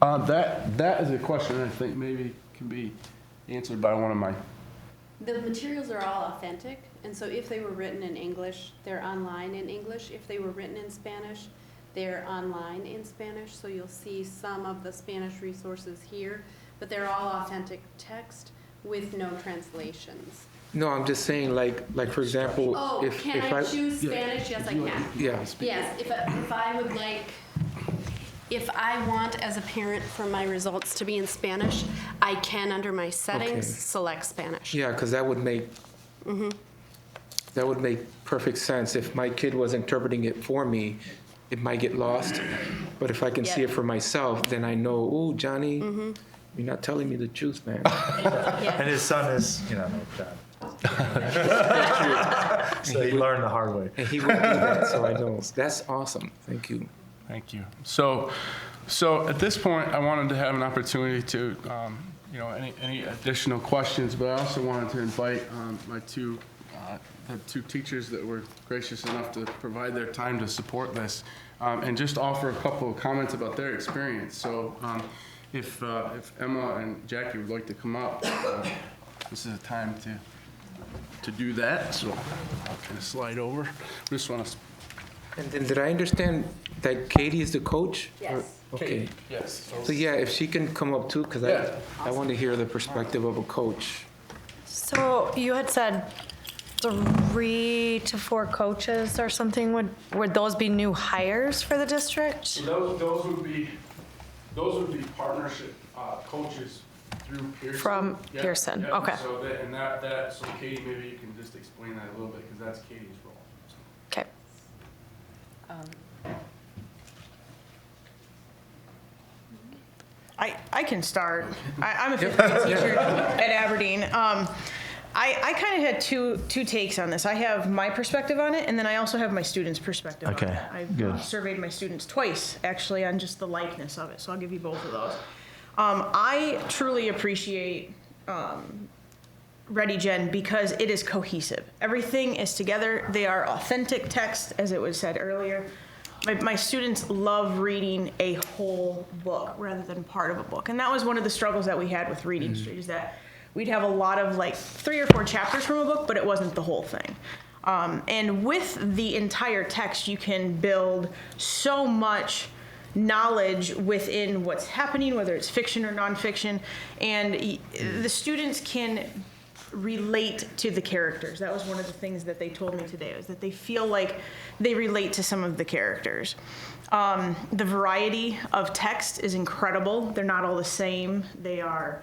Speaker 2: That is a question I think maybe can be answered by one of my.
Speaker 7: The materials are all authentic, and so if they were written in English, they're online in English. If they were written in Spanish, they're online in Spanish. So you'll see some of the Spanish resources here, but they're all authentic text with no translations.
Speaker 5: No, I'm just saying, like for example,
Speaker 7: Oh,
Speaker 5: if
Speaker 7: can I choose Spanish? Yes, I can.
Speaker 5: Yeah.
Speaker 7: Yes, if I would like, if I want as a parent for my results to be in Spanish, I can, under my settings,
Speaker 5: Okay.
Speaker 7: select Spanish.
Speaker 5: Yeah, because that would make perfect sense. If my kid was interpreting it for me, it might get lost. But if I can see it for myself, then I know, oh, Johnny, you're not telling me the truth, man.
Speaker 1: And his son is, no John. So he learned the hard way.
Speaker 5: And he would do that, so I know. That's awesome. Thank you.
Speaker 2: Thank you. So at this point, I wanted to have an opportunity to, any additional questions, but I also wanted to invite my the two teachers that were gracious enough to provide their time to support this, and just offer a couple of comments about their experience. So if Emma and Jackie would like to come up, this is a time to do that. So I'll kind of slide over. Just want to.
Speaker 5: And then did I understand that Katie is the coach?
Speaker 7: Yes.
Speaker 5: Okay.
Speaker 2: Yes.
Speaker 5: So yeah, if she can come up too, because I want to hear the perspective of a coach.
Speaker 8: So you had said 3 to 4 coaches or something. Would those be new hires for the district?
Speaker 2: So those would be partnership coaches through Pearson.
Speaker 8: From Pearson, okay.
Speaker 2: So so Katie, maybe you can just explain that a little bit, because that's Katie's role.
Speaker 8: Okay.
Speaker 9: I can start. I'm a fifth grade teacher at Aberdeen. I kind of had two takes on this. I have my perspective on it, and then I also have my students' perspective on it. I've surveyed my students twice, actually, on just the likeness of it, so I'll give you both of those. I truly appreciate ReadyGen because it is cohesive. Everything is together. They are authentic text, as it was said earlier. My students love reading a whole book rather than part of a book. And that was one of the struggles that we had with Reading Street, is that we'd have a lot of 3 or 4 chapters from a book, but it wasn't the whole thing. And with the entire text, you can build so much knowledge within what's happening, whether it's fiction or nonfiction, and the students can relate to the characters. That was one of the things that they told me today, was that they feel like they relate to some of the characters. The variety of text is incredible. They're not all the same. They are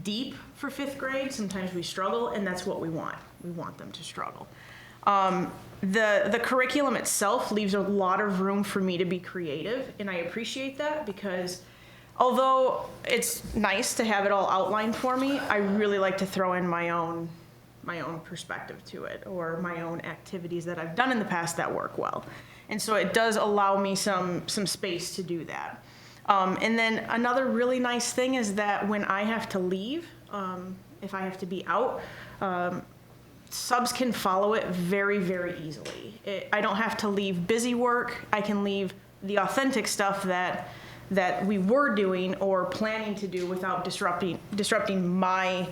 Speaker 9: deep for 5th grade. Sometimes we struggle, and that's what we want. We want them to struggle. The curriculum itself leaves a lot of room for me to be creative, and I appreciate that, because although it's nice to have it all outlined for me, I really like to throw in my own perspective to it, or my own activities that I've done in the past that work well. And so it does allow me some space to do that. And then another really nice thing is that when I have to leave, if I have to be out, subs can follow it very, very easily. I don't have to leave busy work. I can leave the authentic stuff that we were doing or planning to do without disrupting my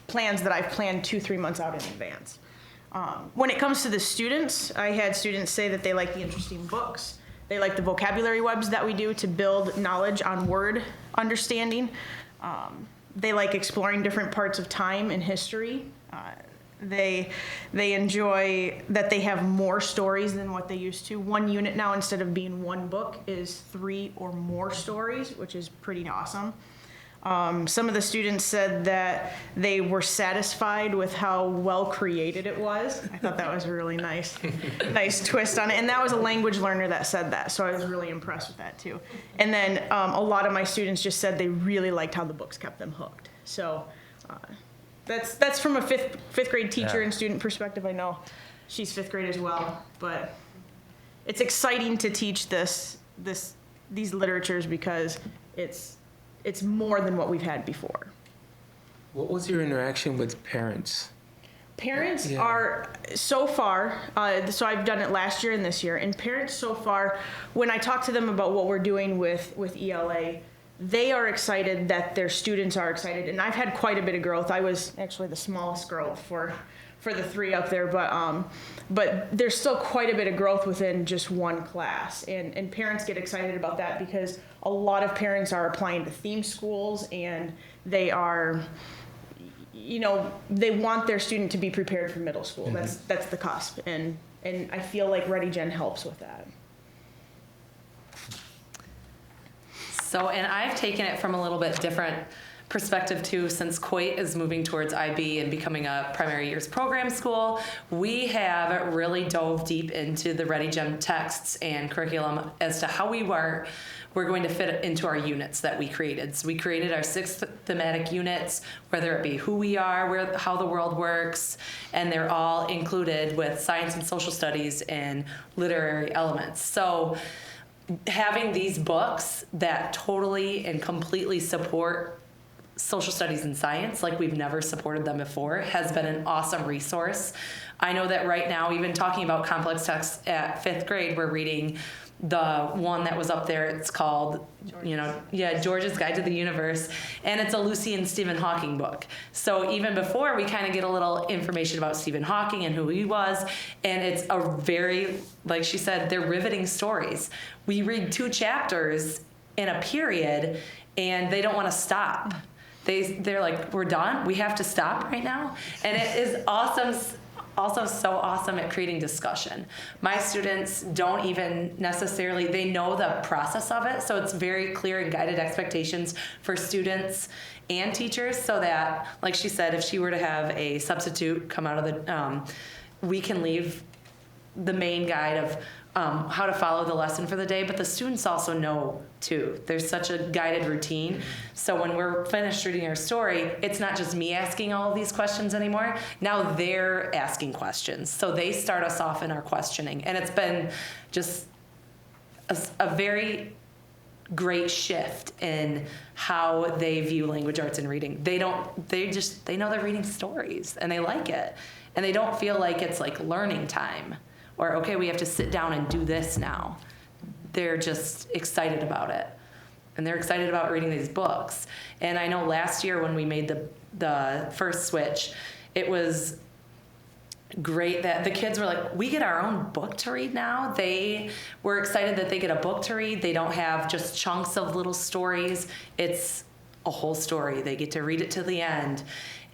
Speaker 9: plans that I've planned 2-3 months out in advance. When it comes to the students, I had students say that they like the interesting books. They like the vocabulary webs that we do to build knowledge on word understanding. They like exploring different parts of time and history. They enjoy that they have more stories than what they used to. One unit now, instead of being one book, is 3 or more stories, which is pretty awesome. Some of the students said that they were satisfied with how well created it was. I thought that was a really nice twist on it. And that was a language learner that said that, so I was really impressed with that too. And then a lot of my students just said they really liked how the books kept them hooked. So that's from a fifth grade teacher and student perspective. I know she's fifth grade as well, but it's exciting to teach these literatures because it's more than what we've had before.
Speaker 5: What was your interaction with parents?
Speaker 9: Parents are so far, so I've done it last year and this year, and parents so far, when I talk to them about what we're doing with ELA, they are excited that their students are excited, and I've had quite a bit of growth. I was actually the smallest girl for the three up there, but there's still quite a bit of growth within just one class, and parents get excited about that because a lot of parents are applying to theme schools, and they are, they want their student to be prepared for middle school. Mm-hmm. That's the cusp, and I feel like ReadyGen helps with that.
Speaker 10: So, and I've taken it from a little bit different perspective too, since Coit is moving towards IB and becoming a primary years program school. We have really dove deep into the ReadyGen texts and curriculum as to how we're going to fit it into our units that we created. So we created our 6 thematic units, whether it be who we are, how the world works, and they're all included with science and social studies and literary elements. So having these books that totally and completely support social studies and science like we've never supported them before has been an awesome resource. I know that right now, even talking about complex texts at 5th grade, we're reading the one that was up there. It's called, George's Guide to the Universe, and it's a Lucy and Stephen Hawking book. So even before, we kind of get a little information about Stephen Hawking and who he was, and it's a very, like she said, they're riveting stories. We read 2 chapters in a period, and they don't want to stop. They're like, we're done? We have to stop right now? And it is awesome. Also so awesome at creating discussion. My students don't even necessarily, they know the process of it, so it's very clear and guided expectations for students and teachers, so that, like she said, if she were to have a substitute come out of the, we can leave the main guide of how to follow the lesson for the day, but the students also know too. There's such a guided routine. So when we're finished reading our story, it's not just me asking all of these questions anymore. Now they're asking questions. So they start us off in our questioning. And it's been just a very great shift in how they view language arts and reading. They know they're reading stories and they like it. And they don't feel like it's like learning time. Or, okay, we have to sit down and do this now. They're just excited about it. And they're excited about reading these books. And I know last year when we made the first switch, it was great that the kids were like, we get our own book to read now. They were excited that they get a book to read. They don't have just chunks of little stories. It's a whole story. They get to read it to the end.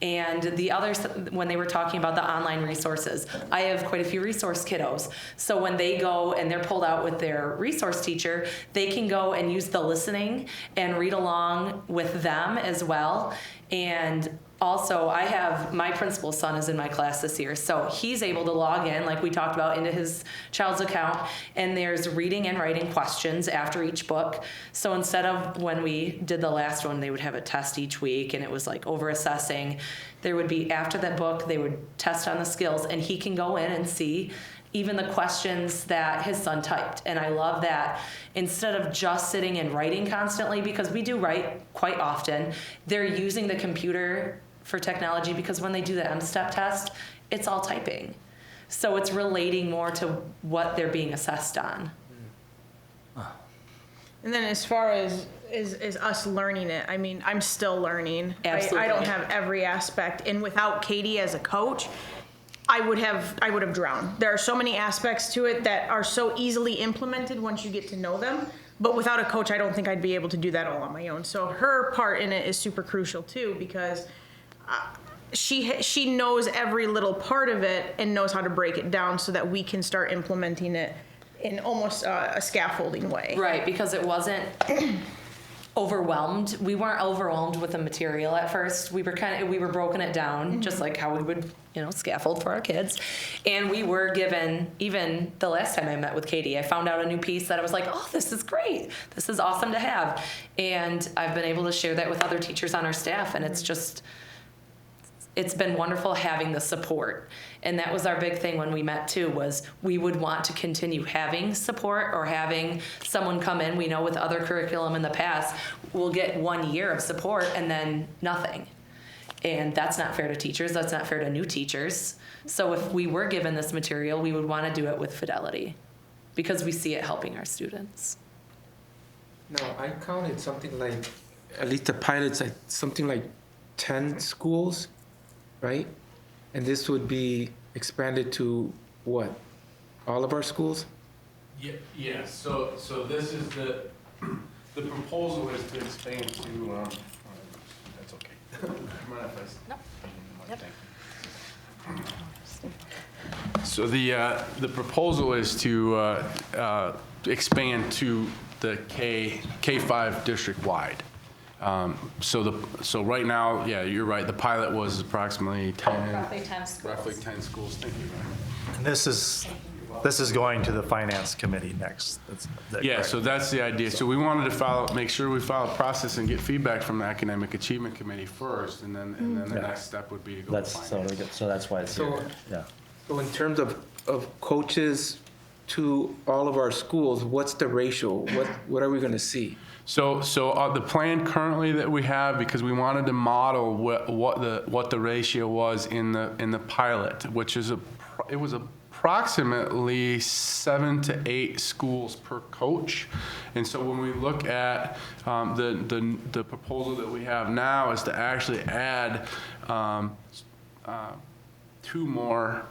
Speaker 10: And the others, when they were talking about the online resources, I have quite a few resource kiddos. So when they go and they're pulled out with their resource teacher, they can go and use the listening and read along with them as well. And also, I have my principal's son is in my class this year, so he's able to log in, like we talked about, into his child's account, and there's reading and writing questions after each book. So instead of when we did the last one, they would have a test each week, and it was like over-assessing, there would be, after that book, they would test on the skills, and he can go in and see even the questions that his son typed. And I love that instead of just sitting and writing constantly, because we do write quite often, they're using the computer for technology, because when they do the MSTEP test, it's all typing. So it's relating more to what they're being assessed on.
Speaker 9: And then as far as us learning it, I mean, I'm still learning.
Speaker 10: Absolutely.
Speaker 9: I don't have every aspect, and without Katie as a coach, I would have drowned. There are so many aspects to it that are so easily implemented once you get to know them. But without a coach, I don't think I'd be able to do that all on my own. So her part in it is super crucial too, because she knows every little part of it and knows how to break it down so that we can start implementing it in almost a scaffolding way.
Speaker 10: Right, because it wasn't overwhelmed. We weren't overwhelmed with the material at first. We were broken it down, just like how we would, scaffold for our kids. And we were given, even the last time I met with Katie, I found out a new piece that I was like, oh, this is great. This is awesome to have. And I've been able to share that with other teachers on our staff, and it's been wonderful having the support. And that was our big thing when we met too, was we would want to continue having support or having someone come in. We know with other curriculum in the past, we'll get 1 year of support and then nothing. And that's not fair to teachers. That's not fair to new teachers. So if we were given this material, we would want to do it with fidelity because we see it helping our students.
Speaker 5: No, I counted something like, at least the pilots, something like 10 schools, right? And this would be expanded to what? All of our schools?
Speaker 2: Yes, so this is the proposal is to expand to, that's okay. Mind if I-
Speaker 10: No. Yep.
Speaker 2: So the proposal is to expand to the K-5 district-wide. So right now, yeah, you're right, the pilot was approximately 10.
Speaker 10: Roughly 10 schools.
Speaker 2: Roughly 10 schools, thank you.
Speaker 1: And this is going to the finance committee next.
Speaker 2: Yeah,
Speaker 1: correct?
Speaker 2: so that's the idea. So we wanted to make sure we follow a process and get feedback from the Academic Achievement Committee first, and then the
Speaker 1: Yeah.
Speaker 2: next step would be to go to
Speaker 1: That's
Speaker 2: finance.
Speaker 1: so that's why it's here.
Speaker 5: So-
Speaker 1: Yeah.
Speaker 5: So in terms of coaches to all of our schools, what's the ratio? What are we going to see?
Speaker 2: So the plan currently that we have, because we wanted to model what the ratio was in the pilot, which is it was approximately 7 to 8 schools per coach. And so when we look at the proposal that we have now is to actually add 2 more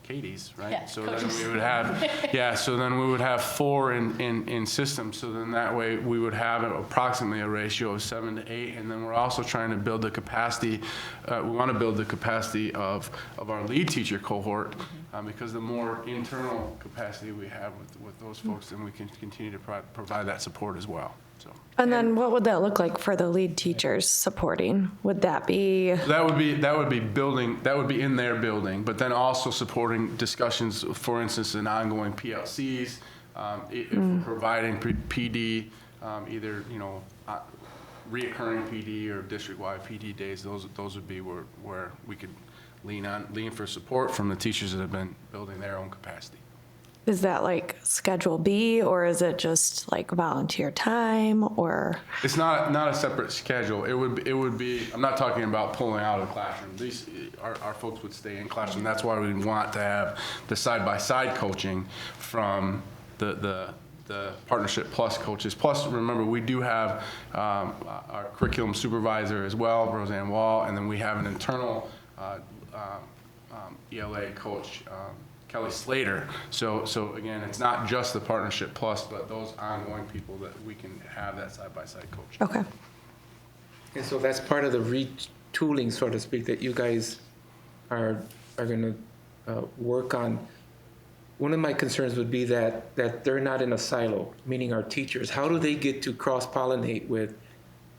Speaker 2: Katie's, right?
Speaker 10: Yeah,
Speaker 2: so
Speaker 10: coaches.
Speaker 2: then we would have, so then we would have 4 in systems. So then that way we would have approximately a ratio of 7 to 8. And then we're also trying to build the capacity. We want to build the capacity of our lead teacher cohort because the more internal capacity we have with those folks, then we can continue to provide that support as well. So.
Speaker 8: And then what would that look like for the lead teachers supporting? Would that be?
Speaker 2: That would be building. That would be in their building, but then also supporting discussions. For instance, in ongoing PLCs, providing PD, either reoccurring PD or district-wide PD days. Those would be where we could lean for support from the teachers that have been building their own capacity.
Speaker 8: Is that like Schedule B, or is it just like volunteer time, or?
Speaker 2: It's not a separate schedule. It would be. I'm not talking about pulling out of the classroom. These our folks would stay in classroom. That's why we want to have the side-by-side coaching from the Partnership Plus coaches. Plus, remember, we do have our curriculum supervisor as well, Roseanne Wall, and then we have an internal ELA coach. Kelly Slater. So again, it's not just the Partnership Plus, but those ongoing people that we can have that side-by-side coach.
Speaker 8: Okay.
Speaker 5: And so that's part of the retooling, so to speak, that you guys are going to work on. One of my concerns would be that they're not in a silo, meaning our teachers. How do they get to cross-pollinate with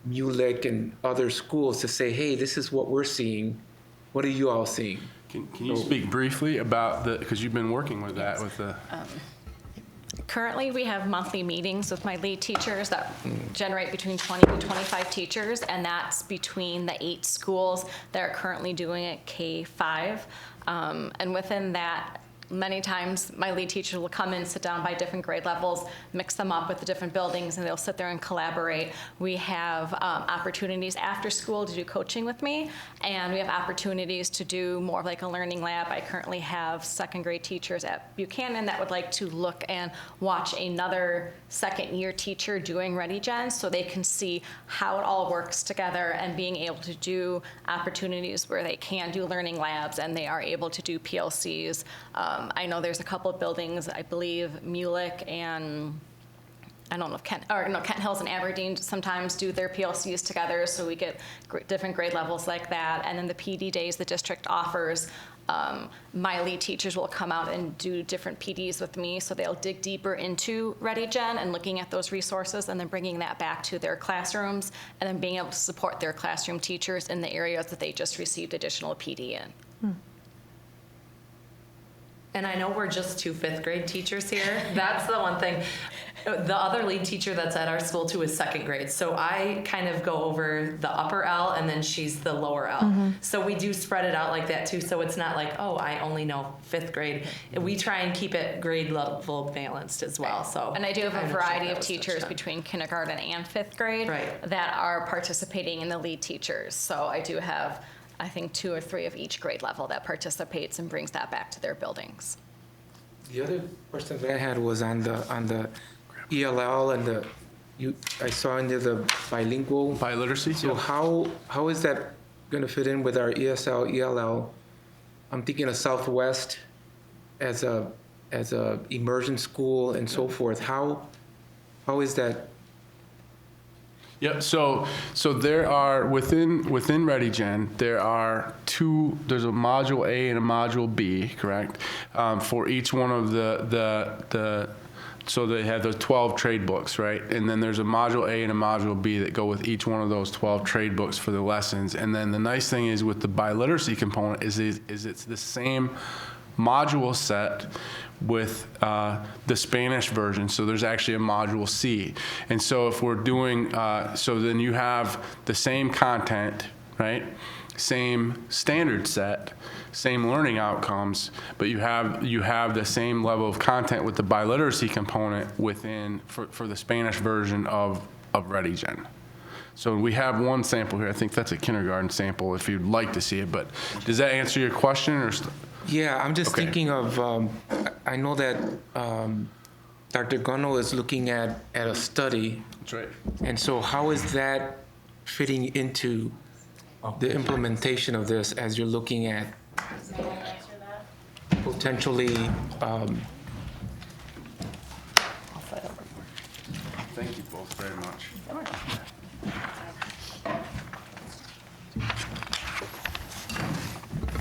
Speaker 5: MULIC and other schools to say, hey, this is what we're seeing. What are you all seeing?
Speaker 2: Can you speak briefly about because you've been working with that with the.
Speaker 11: Currently, we have monthly meetings with my lead teachers that generate between 20 to 25 teachers, and that's between the 8 schools that are currently doing it K-5. And within that, many times my lead teachers will come in, sit down by different grade levels, mix them up with the different buildings, and they'll sit there and collaborate. We have opportunities after school to do coaching with me, and we have opportunities to do more of like a learning lab. I currently have 2nd grade teachers at Buchanan that would like to look and watch another 2nd year teacher doing ReadyGen so they can see how it all works together, and being able to do opportunities where they can do learning labs and they are able to do PLCs. I know there's a couple of buildings, I believe MULIC and I don't know if Kent Hills and Aberdeen sometimes do their PLCs together, so we get different grade levels like that. And then the PD days the district offers My lead teachers will come out and do different PDs with me, so they'll dig deeper into ReadyGen and looking at those resources and then bringing that back to their classrooms and then being able to support their classroom teachers in the areas that they just received additional PD in.
Speaker 10: And I know we're just 2 fifth grade teachers here. That's the one thing. The other lead teacher that's at our school too is 2nd grade. So I kind of go over the upper L and then she's the lower L. So we do spread it out like that too. So it's not like, oh, I only know 5th grade. We try and keep it grade level balanced as well. So
Speaker 11: And I do have
Speaker 10: I'm
Speaker 11: a
Speaker 10: not sure
Speaker 11: variety
Speaker 10: that
Speaker 11: of
Speaker 10: was touched
Speaker 11: teachers
Speaker 10: on.
Speaker 11: between kindergarten and 5th grade
Speaker 10: Right.
Speaker 11: that are participating in the lead teachers. So I do have, I think, 2 or 3 of each grade level that participates and brings that back to their buildings.
Speaker 5: The other question that I had was on the ELL and I saw under the bilingual.
Speaker 2: Biliteracy?
Speaker 5: So how is that going to fit in with our ESL, ELL? I'm thinking of Southwest as a immersion school and so forth. How is that?
Speaker 2: Yep, so there are, within ReadyGen, there's a module A and a module B, correct? For each one of so they have those 12 trade books, right? And then there's a module A and a module B that go with each one of those 12 trade books for the lessons. And then the nice thing is with the biliteracy component is it's the same module set with the Spanish version. So there's actually a module C. And so if we're doing, so then you have the same content, right? Same standard set, same learning outcomes, but you have the same level of content with the biliteracy component within for the Spanish version of ReadyGen. So we have one sample here. I think that's a kindergarten sample if you'd like to see it, but does that answer your question or?
Speaker 5: Yeah, I'm just
Speaker 2: Okay.
Speaker 5: thinking of, I know that Dr. Gunno is looking at a study.
Speaker 2: That's right.
Speaker 5: And so how is that fitting into the implementation of this as you're looking at potentially,
Speaker 2: Thank you both very much.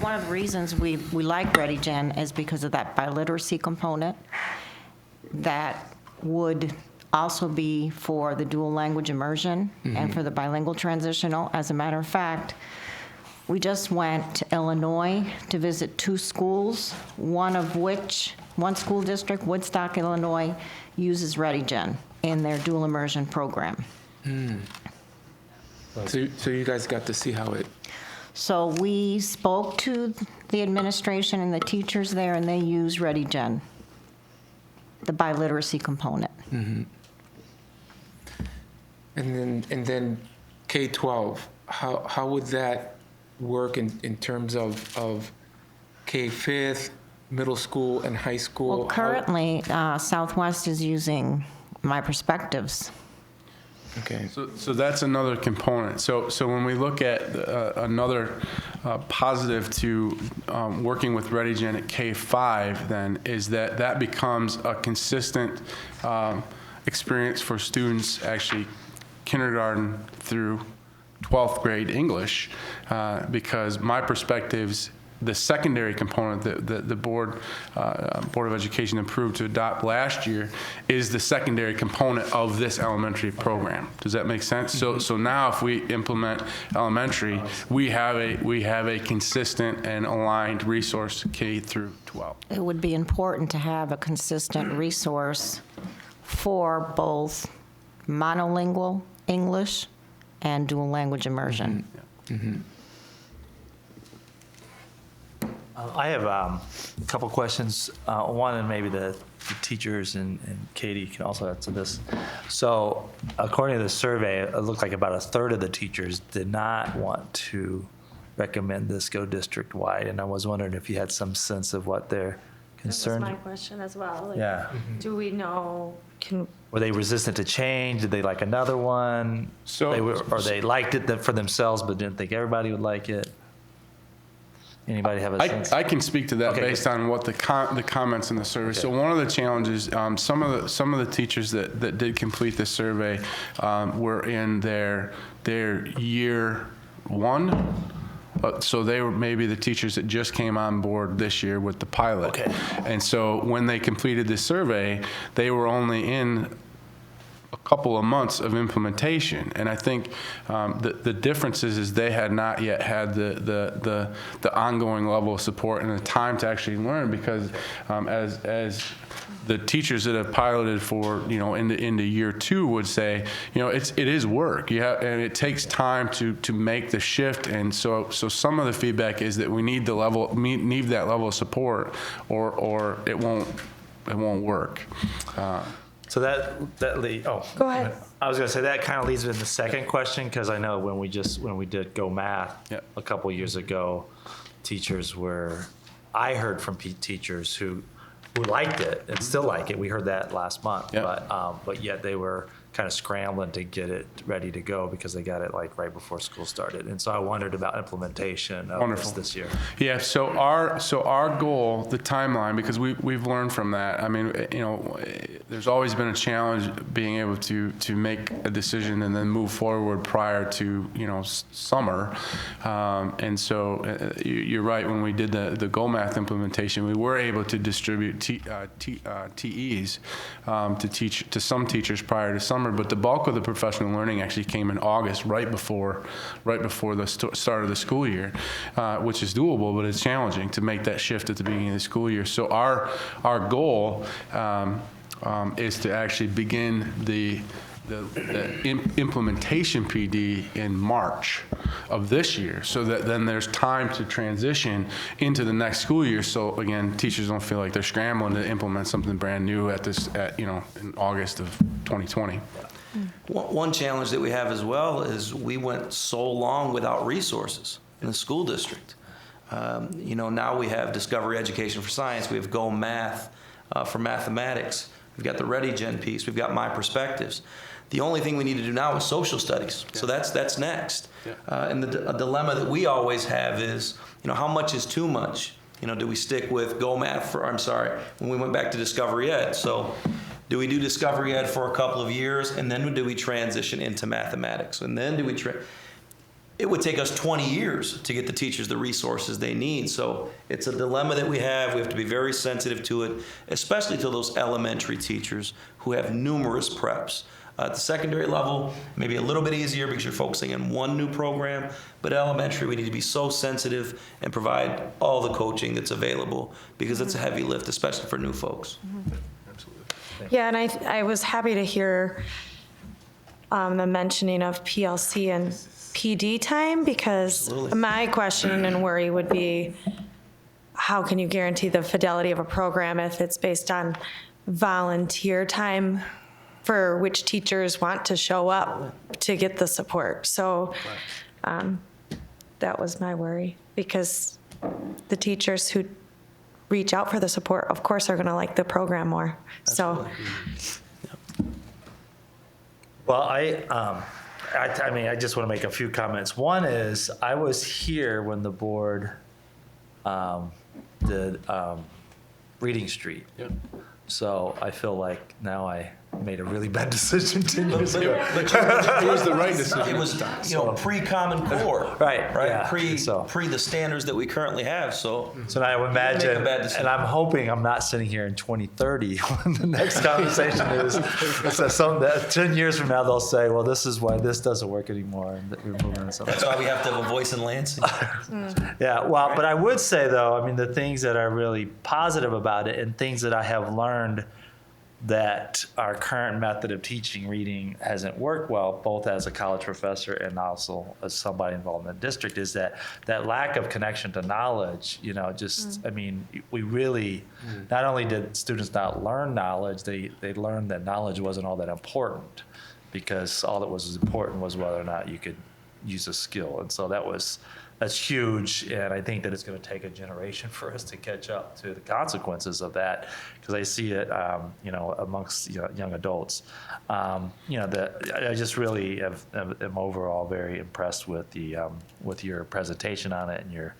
Speaker 4: One of the reasons we like ReadyGen is because of that biliteracy component that would also be for the dual language immersion and for the bilingual transitional. As a matter of fact, we just went to Illinois to visit 2 schools, one school district, Woodstock, Illinois, uses ReadyGen in their dual immersion program.
Speaker 5: so you guys got to see how it,
Speaker 4: So we spoke to the administration and the teachers there, and they use ReadyGen, the biliteracy component.
Speaker 5: and then K-12, how would that work in terms of K-5, middle school and high school?
Speaker 4: Well, currently, Southwest is using My Perspectives.
Speaker 5: Okay.
Speaker 2: So that's another component. So when we look at another positive to working with ReadyGen at K-5, then is that becomes a consistent experience for students, actually kindergarten through 12th grade English, because My Perspectives, the secondary component that the Board of Education approved to adopt last year, is the secondary component of this elementary program. Does that make sense? So now if we implement elementary, we have a consistent and aligned resource K through 12.
Speaker 4: It would be important to have a consistent resource for both monolingual English and dual language immersion.
Speaker 1: I have a couple questions. One, and maybe the teachers and Katie can also answer this. So according to the survey, it looked like about a third of the teachers did not want to recommend this go district-wide, and I was wondering if you had some sense of what their concern.
Speaker 8: That was my question as well. Like,
Speaker 1: Yeah.
Speaker 8: Do we know,
Speaker 1: Were they resistant to change? Did they like another one?
Speaker 2: So-
Speaker 1: Or they liked it for themselves but didn't think everybody would like it? Anybody have a sense?
Speaker 2: I can speak to that
Speaker 1: Okay,
Speaker 2: based on what the comments in the survey.
Speaker 1: Okay.
Speaker 2: So one of the challenges, some of the teachers that did complete the survey were in their year 1 So they were maybe the teachers that just came on board this year with the pilot.
Speaker 1: Okay.
Speaker 2: And so when they completed this survey, they were only in a couple of months of implementation, and I think the difference is they had not yet had the ongoing level of support and the time to actually learn, because as the teachers that have piloted for into year 2 would say, it is work. And it takes time to make the shift, and so some of the feedback is that we need that level of support, or it won't work.
Speaker 1: So
Speaker 8: Go ahead.
Speaker 1: I was going to say that kind of leads me to the second question, because I know when we did Go Math a couple years ago, I heard from teachers who liked it and still like it. We heard that last month, but yet they were kind of scrambling to get it ready to go because they got it like right before school started. And so I wondered about implementation of this year.
Speaker 2: Yeah, so our goal, the timeline, because we've learned from that. I mean, there's always been a challenge being able to make a decision and then move forward prior to summer. And so you're right. When we did the Go Math implementation, we were able to distribute TEs to some teachers prior to summer. But the bulk of the professional learning actually came in August, right before the start of the school year, which is doable, but it's challenging to make that shift at the beginning of the school year. So our goal is to actually begin the implementation PD in March of this year, so that then there's time to transition into the next school year. So again, teachers don't feel like they're scrambling to implement something brand new in August of 2020.
Speaker 6: One challenge that we have as well is we went so long without resources in the school district. Now we have Discovery Education for Science, we have Go Math for mathematics, we've got the ReadyGen piece, we've got My Perspectives. The only thing we need to do now is social studies. So that's next. And a dilemma that we always have is, how much is too much? Do we stick with Go Math when we went back to Discovery Ed? So do we do Discovery Ed for a couple of years, and then do we transition into mathematics? And then do we it would take us 20 years to get the teachers the resources they need. So it's a dilemma that we have. We have to be very sensitive to it, especially to those elementary teachers who have numerous preps. At the secondary level, maybe a little bit easier because you're focusing on one new program, but elementary, we need to be so sensitive and provide all the coaching that's available, because it's a heavy lift, especially for new folks.
Speaker 8: Yeah, and I was happy to hear the mentioning of PLC and PD time, because my question and worry would be, how can you guarantee the fidelity of a program if it's based on volunteer time for which teachers want to show up to get the support? So that was my worry, because the teachers who reach out for the support, of course, are going to like the program more. So,
Speaker 1: Well, I just want to make a few comments. One is, I was here when the board did Reading Street. So I feel like now I made a really bad decision 10 years ago.
Speaker 2: It was the right decision.
Speaker 6: It was, pre-Common Core.
Speaker 1: Right. Yeah.
Speaker 6: Pre the standards that we currently have. So
Speaker 1: now I would imagine,
Speaker 6: make a bad decision.
Speaker 1: and I'm hoping I'm not sitting here in 2030 when the next conversation is, that 10 years from now they'll say, well, this is why this doesn't work anymore, and that we're moving on to something.
Speaker 6: That's why we have to have a voice in Lansing.
Speaker 1: Yeah, well, but I would say, though, the things that are really positive about it and things that I have learned that our current method of teaching reading hasn't worked well, both as a college professor and also as somebody involved in the district, is that lack of connection to knowledge. We really, not only did students not learn knowledge, they learned that knowledge wasn't all that important, because all that was important was whether or not you could use a skill. And so that's huge, and I think that it's going to take a generation for us to catch up to the consequences of that, because I see it, amongst young adults. I just really am overall very impressed with your presentation on it and your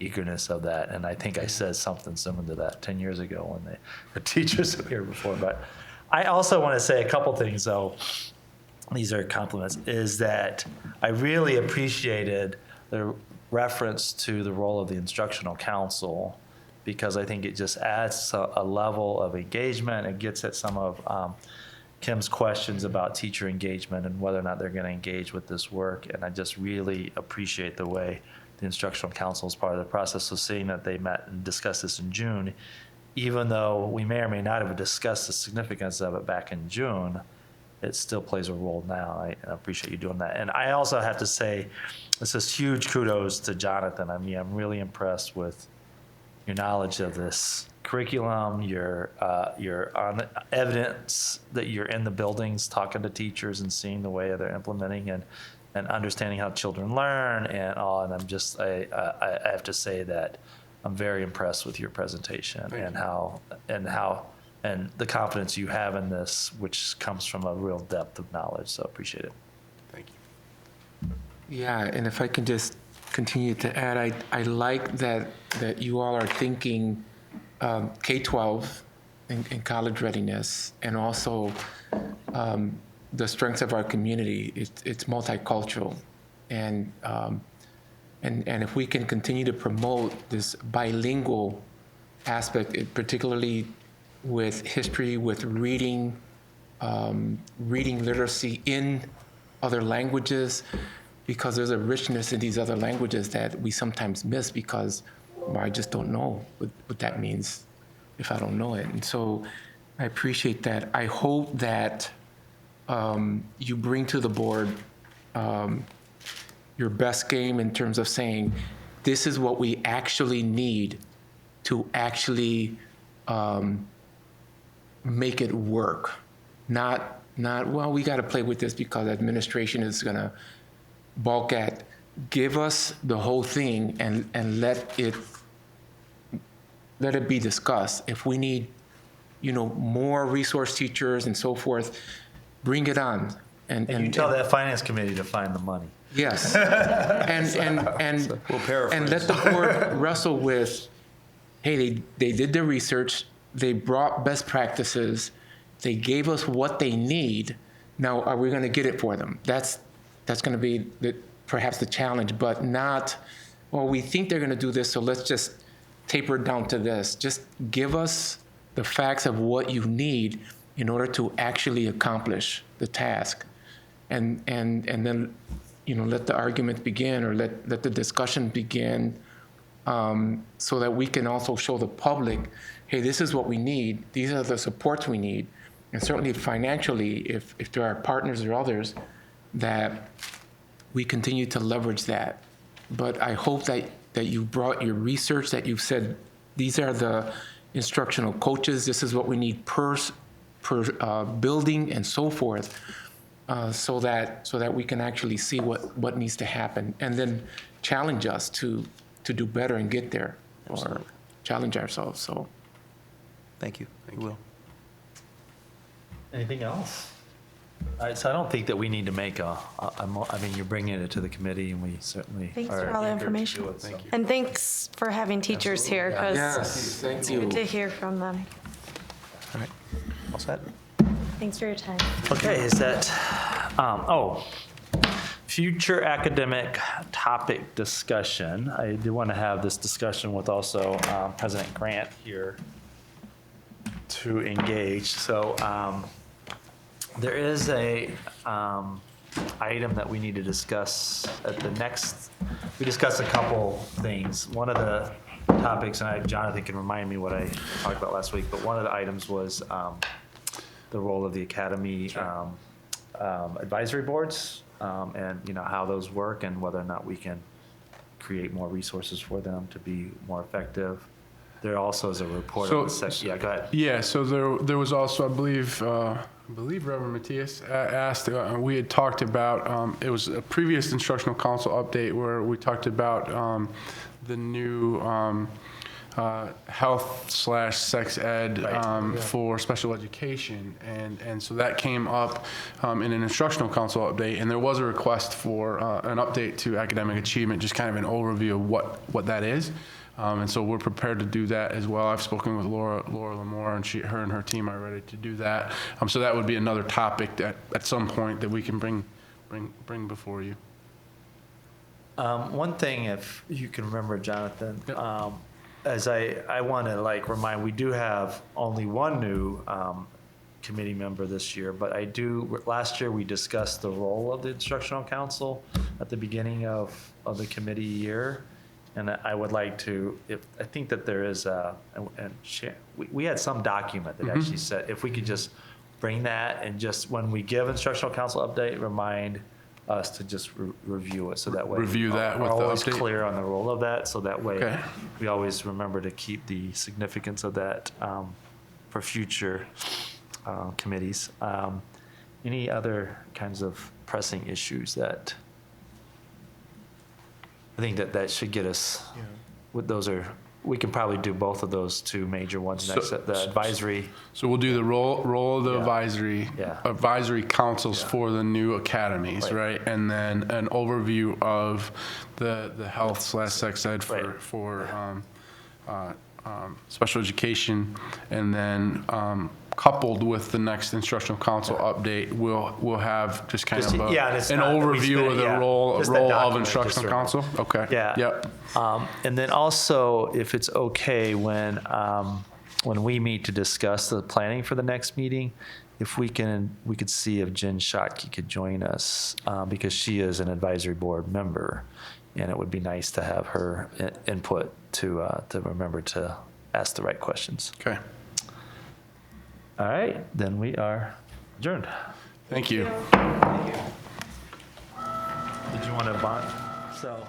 Speaker 1: eagerness of that. And I think I said something similar to that 10 years ago when the teachers were here before. But I also want to say a couple things, though. These are compliments. Is that I really appreciated the reference to the role of the Instructional Council, because I think it just adds a level of engagement. It gets at some of Kim's questions about teacher engagement and whether or not they're going to engage with this work. And I just really appreciate the way the Instructional Council is part of the process. So seeing that they met and discussed this in June, even though we may or may not have discussed the significance of it back in June, it still plays a role now. I appreciate you doing that. And I also have to say, this is huge kudos to Jonathan. I mean, I'm really impressed with your knowledge of this curriculum, your on evidence that you're in the buildings talking to teachers and seeing the way they're implementing and understanding how children learn and all. And I'm just, I have to say that I'm very impressed with your presentation and the confidence you have in this, which comes from a real depth of knowledge. So appreciate it.
Speaker 2: Thank you.
Speaker 5: Yeah, and if I can just continue to add, I like that you all are thinking K-12 and college readiness, and also the strengths of our community. It's multicultural, and if we can continue to promote this bilingual aspect, particularly with history, with reading literacy in other languages, because there's a richness in these other languages that we sometimes miss because I just don't know what that means if I don't know it. And so I appreciate that. I hope that you bring to the board your best game in terms of saying, this is what we actually need to actually make it work. Not, well, we got to play with this because administration is going to balk at. Give us the whole thing and let it be discussed. If we need, more resource teachers and so forth, bring it on.
Speaker 1: And you tell that finance committee to find the money.
Speaker 5: Yes. and
Speaker 6: We'll paraphrase.
Speaker 5: And let the board wrestle with, hey, they did their research, they brought best practices, they gave us what they need. Now, are we going to get it for them? That's going to be perhaps the challenge, but not, well, we think they're going to do this, so let's just taper it down to this. Just give us the facts of what you need in order to actually accomplish the task. And then, let the argument begin, or let the discussion begin, so that we can also show the public, hey, this is what we need. These are the supports we need. And certainly financially, if there are partners or others, that we continue to leverage that. But I hope that you brought your research, that you've said, these are the instructional coaches, this is what we need per building and so forth, so that we can actually see what needs to happen, and then challenge us to do better and get there. Absolutely. Or challenge ourselves. So
Speaker 6: Thank you. We will.
Speaker 1: Anything else? All right, so I don't think that we need to make I mean, you're bringing it to the committee, and we certainly
Speaker 8: Thanks
Speaker 1: are
Speaker 8: for all the
Speaker 1: eager to
Speaker 8: information.
Speaker 1: do it, so.
Speaker 8: And thanks for having teachers here, because
Speaker 5: yes, thank
Speaker 8: it's
Speaker 5: you.
Speaker 8: good to hear from them.
Speaker 6: All right. All set?
Speaker 8: Thanks for your time.
Speaker 1: Okay, is that, future academic topic discussion. I do want to have this discussion with also President Grant here to engage. So there is a item that we need to discuss at the next, we discussed a couple things. One of the topics, and Jonathan can remind me what I talked about last week, but one of the items was the role of the academy advisory boards, and how those work, and whether or not we can create more resources for them to be more effective. There also is a report on the section. Yeah, go ahead.
Speaker 2: Yeah, so there was also, I believe Reverend Matthias asked, we had talked about, it was a previous Instructional Council update where we talked about the new health/sex ed for special education, and so that came up in an Instructional Council update, and there was a request for an update to academic achievement, just kind of an overview of what that is. And so we're prepared to do that as well. I've spoken with Laura Lamore, and her and her team are ready to do that. So that would be another topic that at some point that we can bring before you.
Speaker 1: One thing, if you can remember, Jonathan, as I want to like remind, we do have only one new committee member this year, but last year we discussed the role of the Instructional Council at the beginning of the committee year. And I would like to, I think that there is we had some document that actually said, if we could just bring that and just, when we give Instructional Council update, remind us to just review it, so that way.
Speaker 2: Review that with
Speaker 1: we're
Speaker 2: the
Speaker 1: always
Speaker 2: update?
Speaker 1: clear on the role of that, so that way
Speaker 2: Okay.
Speaker 1: we always remember to keep the significance of that for future committees. Any other kinds of pressing issues that I think that should get us, we can probably do both of those two major ones next, the advisory.
Speaker 2: So we'll do the role of the
Speaker 1: Yeah.
Speaker 2: advisory councils for the new academies, right? And then an overview of the health/sex ed for special education, and then coupled with the next Instructional Council update, we'll have just kind of an overview of the role of Instructional Council. Okay.
Speaker 1: Yeah.
Speaker 2: Yep.
Speaker 1: And then also, if it's okay, when we meet to discuss the planning for the next meeting, if we could see if Jen Schottke could join us, because she is an advisory board member, and it would be nice to have her input to remember to ask the right questions.
Speaker 2: Okay.
Speaker 1: All right, then we are adjourned.
Speaker 2: Thank you.
Speaker 1: Did you want to bond? So.